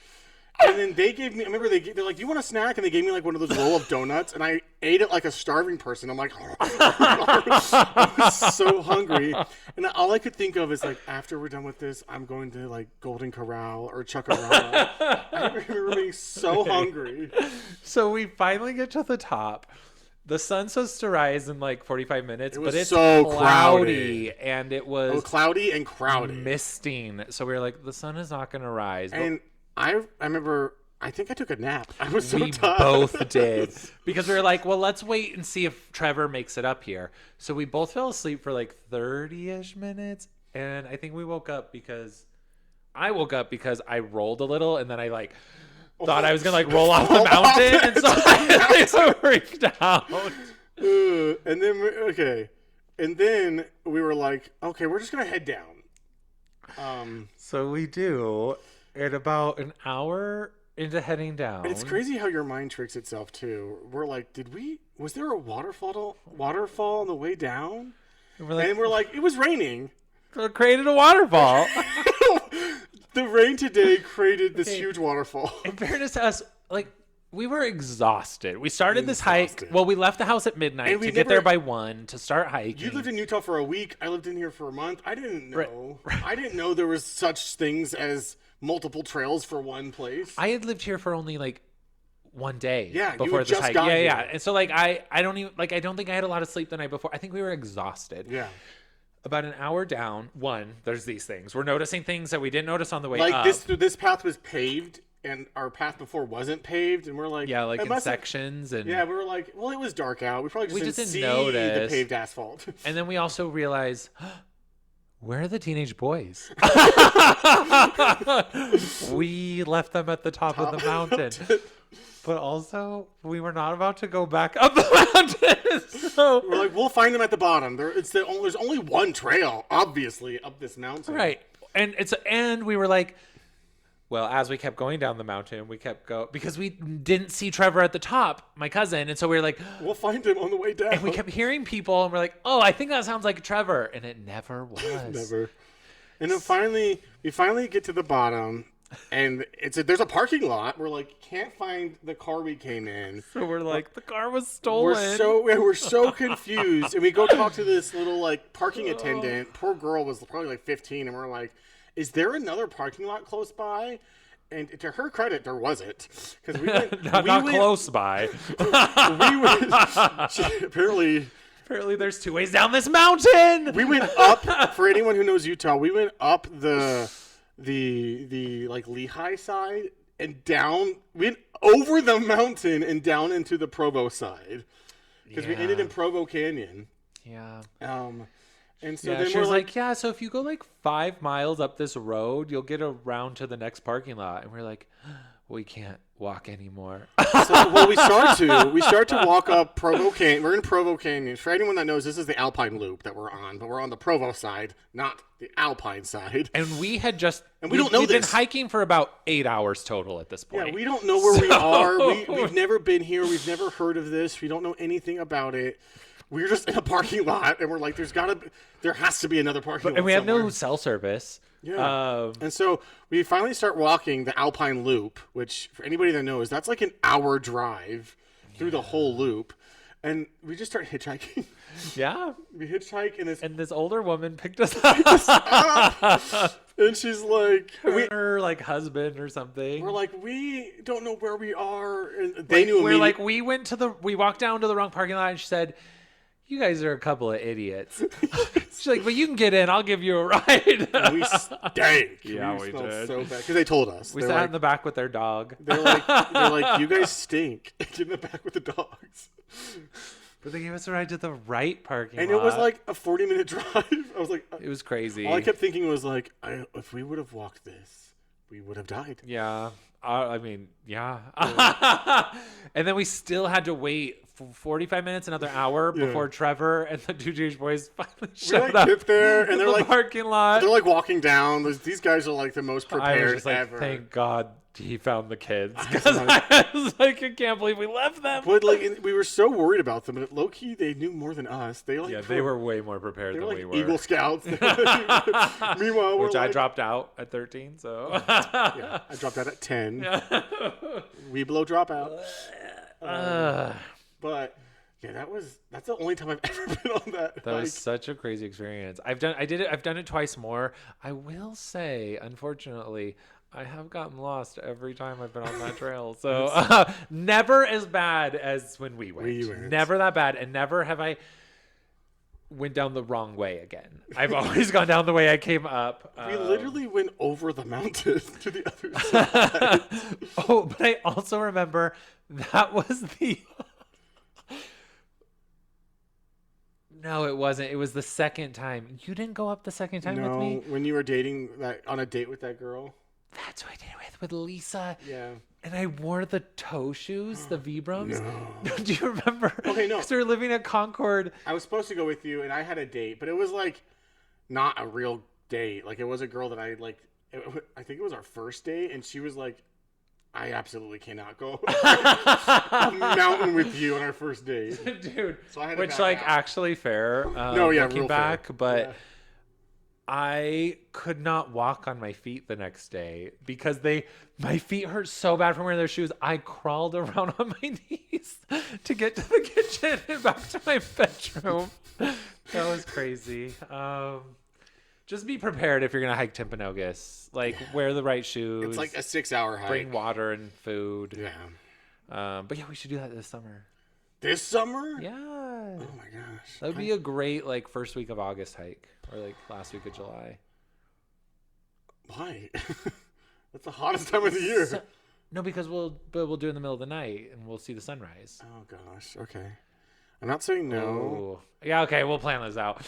And then they gave me, I remember they're like, do you want a snack? And they gave me like one of those roll of donuts, and I ate it like a starving person. I'm like, I was so hungry. And all I could think of is like, after we're done with this, I'm going to like Golden Corral or Chuckarama. I remember being so hungry. So we finally get to the top. The sun's supposed to rise in like 45 minutes, but it's so cloudy, and it was cloudy and crowded, misting. So we were like, the sun is not going to rise. And I remember, I think I took a nap. I was so tired. We both did. Because we were like, well, let's wait and see if Trevor makes it up here. So we both fell asleep for like 30-ish minutes. And I think we woke up because I rolled a little, and then I like thought I was going to like roll off the mountain. And so I freaked out. And then we were like, okay, we're just going to head down. So we do. At about an hour into heading down. It's crazy how your mind tricks itself too. We're like, was there a waterfall on the way down? And we're like, it was raining. So it created a waterfall. The rain today created this huge waterfall. In fairness to us, like, we were exhausted. We started this hike. Well, we left the house at midnight to get there by 1 to start hiking. You lived in Utah for a week. I lived in here for a month. I didn't know. Right. I didn't know there was such things as multiple trails for one place. I had lived here for only like 1 day before this hike. Yeah. And so like I don't think I had a lot of sleep the night before. I think we were exhausted. Yeah. About an hour down, there's these things. We're noticing things that we didn't notice on the way up. Like this path was paved, and our path before wasn't paved, and we're like, like in sections, and we were like, well, it was dark out. We probably just didn't see notice the paved asphalt. And then we also realized, where are the teenage boys? We left them at the top of the mountain. But also, we were not about to go back up the mountain. So we're like, we'll find them at the bottom. There's only one trail, obviously, up this mountain. Right. And we were like, well, as we kept going down the mountain, we kept because we didn't see Trevor at the top, my cousin. And so we were like, we'll find him on the way down. And we kept hearing people, and we're like, oh, I think that sounds like Trevor. And it never was. Never. And then we finally get to the bottom, and there's a parking lot. We're like, can't find the car we came in. So we're like, the car was stolen. We're so confused. And we go talk to this little like parking attendant. Poor girl was probably like 15, and we're like, is there another parking lot close by? And to her credit, there wasn't, because we went not close by. Apparently there's 2 ways down this mountain. We went up. For anyone who knows Utah, we went up the like Lehigh side and down. We went over the mountain and down into the Provo side, because we ended in Provo Canyon. Yeah. And so then she was like, so if you go like 5 miles up this road, you'll get around to the next parking lot. And we're like, we can't walk anymore. Well, we start to walk up Provo Canyon. We're in Provo Canyon. For anyone that knows, this is the Alpine Loop that we're on, but we're on the Provo side, not the Alpine side. And we had just we don't know we've this. been hiking for about 8 hours total at this point. Yeah, we don't know where we are. We've never been here. We've never heard of this. We don't know anything about it. We're just in a parking lot, and we're like, there has to be another parking lot. And we have somewhere. no cell service. Yeah. And so we finally start walking the Alpine Loop, which for anybody that knows, that's like an hour drive through the whole loop. And we just start hitchhiking. Yeah. We hitchhike, and this older woman picked us up. And she's like, her like husband or something. We're like, we don't know where we are. And they knew. We're like, we walked down to the wrong parking lot, and she said, "You guys are a couple of idiots." She's like, "But you can get in. I'll give you a ride." We stank. Yeah, we did. So bad because they told us. We sat in the back with their dog. They're like, "You guys stink." Get in the back with the dogs. But they gave us a ride to the right parking lot. And it was like a 40-minute drive. I was like, it was crazy. All I kept thinking was like, if we would have walked this, we would have died. Yeah. I mean, yeah. And then we still had to wait for 45 minutes, another hour before Trevor and the two Jewish boys finally showed up. Get there, and they're the like parking lot. They're like walking down. These guys are like the most prepared I was just like, ever. thank God he found the kids, because I was like, I can't believe we left them. But like, we were so worried about them. But low key, they knew more than us. They were way more prepared than we were. Eagle Scouts. Meanwhile, which I dropped out at 13. So yeah, I dropped out at 10. We below dropout. But yeah, that's the only time I've ever been on that. That was such a crazy experience. I've done it twice more. I will say, unfortunately, I have gotten lost every time I've been on that trail. So never as bad as when we went. Never that bad, and never have I went down the wrong way again. I've always gone down the way I came up. We literally went over the mountain to the other side. Oh, but I also remember that was the... No, it wasn't. It was the second time. You didn't go up the second time with me? No, when you were dating on a date with that girl. That's who I did it with Lisa. Yeah. And I wore the toe shoes, the Vibrams. No. Do you remember? Okay, no. Because we were living at Concord. I was supposed to go with you, and I had a date, but it was like not a real date. Like, it was a girl that I like. I think it was our first date, and she was like, I absolutely cannot go a mountain with you on our first date. Dude, so I had which, like, out. Actually fair. Looking back, fair. But... Yeah. I could not walk on my feet the next day because my feet hurt so bad from wearing those shoes. I crawled around on my knees to get to the kitchen and back to my bedroom. That was crazy. Just be prepared if you're going to hike Timpanogos. Like, wear the right shoes. It's like a 6-hour hike. Bring water and food. Yeah. But yeah, we should do that this summer. This summer? Yeah. Oh my gosh. That would be a great, like, first week of August hike. Or like last week of July. Why? That's the hottest time of the year. No, because we'll do it in the middle of the night and we'll see the sunrise. Oh gosh. Okay. I'm not saying no. Ooh. Yeah. Okay. We'll plan this out.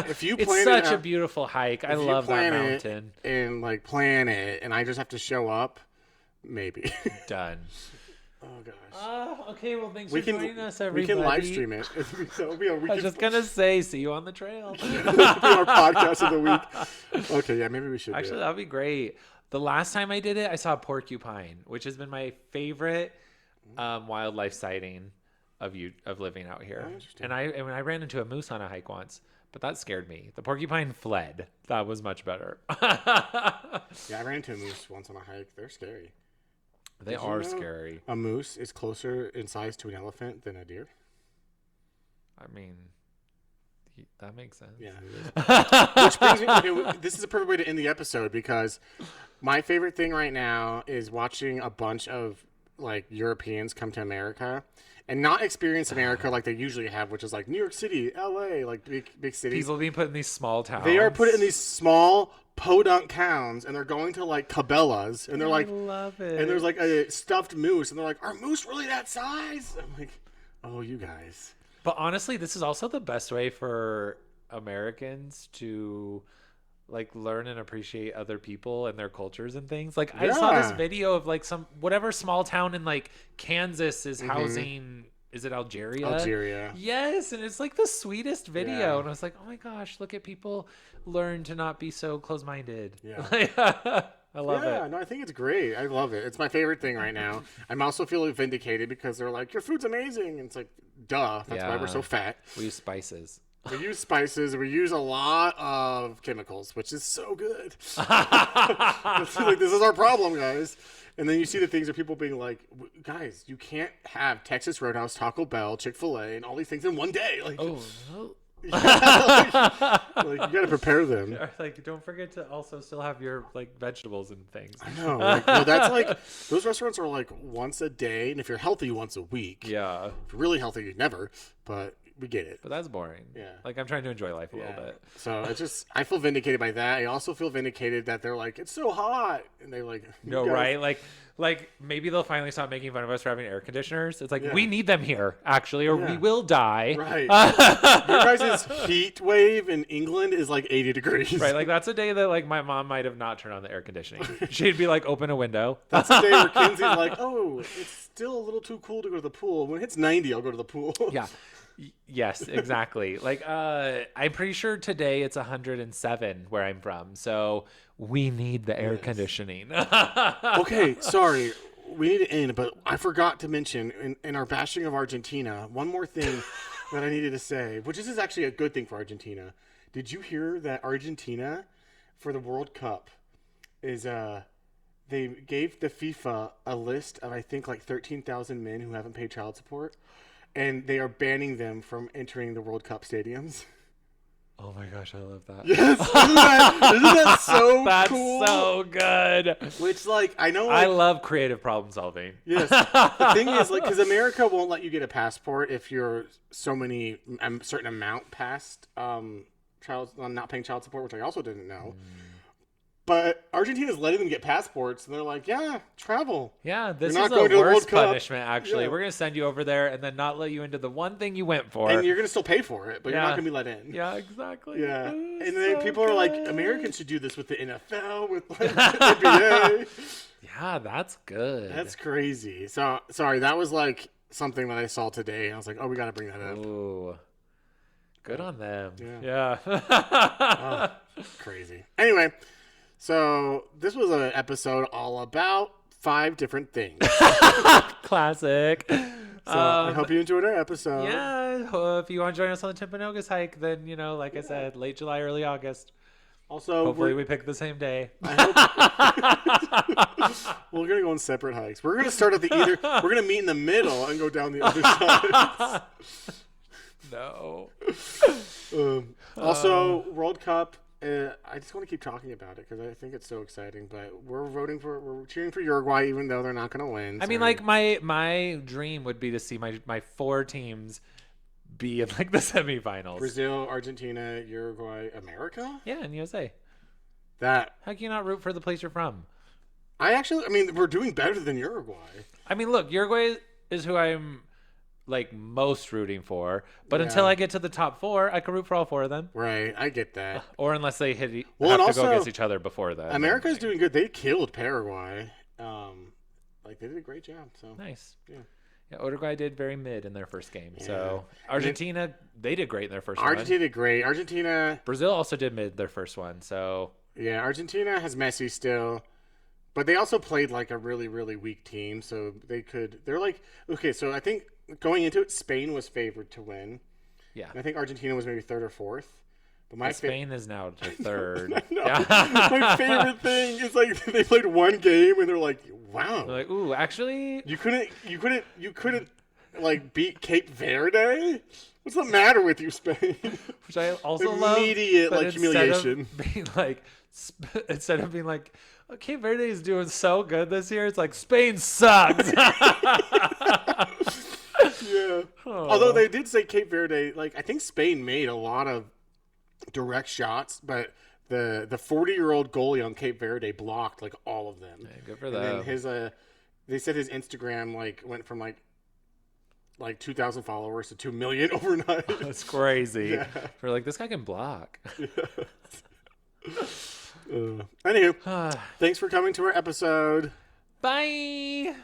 If you plan it's such a beautiful hike. I love that mountain. And like plan it, and I just have to show up. Maybe. Done. Oh gosh. Okay. Well, thanks for joining us, everybody. We can live stream it. I was just gonna say, see you on the trail. It'll be our podcast of the week. Okay, yeah, maybe we should. Actually, that'd be great. The last time I did it, I saw a porcupine, which has been my favorite wildlife sighting of living out here. Oh, and I ran into a moose on a hike once, but that scared me. The porcupine fled. That was much better. Yeah, I ran into a moose once on a hike. They're scary. They are scary. A moose is closer in size to an elephant than a deer. I mean, that makes sense. Yeah. Which brings me. Okay, this is a perfect way to end the episode because my favorite thing right now is watching a bunch of like Europeans come to America and not experience America like they usually have, which is like New York City, LA, like big cities. People being put in these small towns. They are put in these small podunk towns, and they're going to like Cabela's, and they're like, I love it. And there's like a stuffed moose, and they're like, are moose really that size? I'm like, oh, you guys. But honestly, this is also the best way for Americans to like learn and appreciate other people and their cultures and things. Like I saw this video of like some whatever small town in like Kansas is housing. Is it Algeria? Algeria. Yes, and it's like the sweetest video, and I was like, oh my gosh, look at people learn to not be so close-minded. Yeah. I love it. Yeah, no, I think it's great. I love it. It's my favorite thing right now. I'm also feeling vindicated because they're like, your food's amazing. And it's like, duh. That's why we're so fat. We use spices. We use spices. We use a lot of chemicals, which is so good. Like, this is our problem, guys. And then you see the things of people being like, guys, you can't have Texas Roadhouse, Taco Bell, Chick-fil-A, and all these things in one day. Like, oh, no. like you got to prepare them. Like, don't forget to also still have your like vegetables and things. I know. Like, no, that's like those restaurants are like once a day, and if you're healthy, once a week. Yeah. If you're really healthy, never. But we get it. But that's boring. Yeah. Like I'm trying to enjoy life a little bit. So it's just I feel vindicated by that. I also feel vindicated that they're like it's so hot, and they like no guys... right like maybe they'll finally stop making fun of us for having air conditioners. It's like we need them here actually, or we will die. Right. Your guys' heat wave in England is like 80 degrees. Right. Like that's a day that like my mom might have not turned on the air conditioning. She'd be like, open a window. That's the day where Kinsey's like, oh, it's still a little too cool to go to the pool. When it hits 90, I'll go to the pool. Yeah. Yes, exactly. Like I'm pretty sure today it's 107 where I'm from. So we need the air conditioning. Okay, sorry. We need to end, but I forgot to mention in our bashing of Argentina, one more thing that I needed to say, which is actually a good thing for Argentina. Did you hear that Argentina for the World Cup is they gave the FIFA a list of I think like 13,000 men who haven't paid child support, and they are banning them from entering the World Cup stadiums. Oh my gosh, I love that. Yes, isn't that so That's cool? That's so good. Which, like, I know, I love creative problem solving. Yes, the thing is, like, because America won't let you get a passport if you're a certain amount past not paying child support, which I also didn't know. But Argentina's letting them get passports, and they're like, yeah, travel. Yeah, this You're is not going a to the worse World Cup. punishment, actually. Yeah. We're going to send you over there and then not let you into the one thing you went for. And you're going to still pay for it, but you're not going to be let in. Yeah, exactly. Yeah. And then people are like, Americans should do this with the NFL, with like, the NBA. Yeah, that's good. That's crazy. So, sorry, that was like something that I saw today. I was like, oh, we got to bring that up. Ooh. Good on them. Yeah. Oh, crazy. Anyway. So this was an episode all about 5 different things. Classic. So I hope you enjoyed our episode. Yeah. If you want to join us on the Timpanogos hike, then, like I said, late July, early August. Also, hopefully we pick the same day. We're going to go on separate hikes. We're going to start at we're going to meet in the middle and go down the other side. No. Also, World Cup. I just want to keep talking about it because I think it's so exciting. But we're cheering for Uruguay, even though they're not going to win. I mean, like my dream would be to see my 4 teams be in like the semifinals. Brazil, Argentina, Uruguay, America. Yeah, and USA. How can you not root for the place you're from? We're doing better than Uruguay. I mean, look, Uruguay is who I'm like most rooting for, but until I get to the top 4, I can root for all 4 of them. Right, I get that. Or unless they have to also, go against each other before that. America's doing good. They killed Paraguay. They did a great job. So nice. Yeah, Uruguay did very mid in their first game. Yeah. So Argentina, they did great in their first one. Argentina did great. Brazil also did mid their first one. So yeah, Argentina has Messi still. But they also played like a really, really weak team. So they're like, okay, so I think going into it, Spain was favored to win. Yeah. And I think Argentina was maybe 3rd or 4th. But Spain is now to 3rd. My favorite thing is like they played one game and they're like, wow. They're like, ooh, actually, you couldn't like beat Cape Verde? What's the matter with you, Spain? Which I also love. Immediate like humiliation. Instead of being like, Cape Verde is doing so good this year, it's like Spain sucks. Yeah. Oh. Although they did say Cape Verde, like I think Spain made a lot of direct shots, but the 40-year-old goalie on Cape Verde blocked like all of them. Yeah, good for them. And then they said his Instagram like went from like 2,000 followers to 2 million overnight. That's crazy. Yeah. We're like, this guy can block. Yeah. Anywho, thanks for coming to our episode. Bye.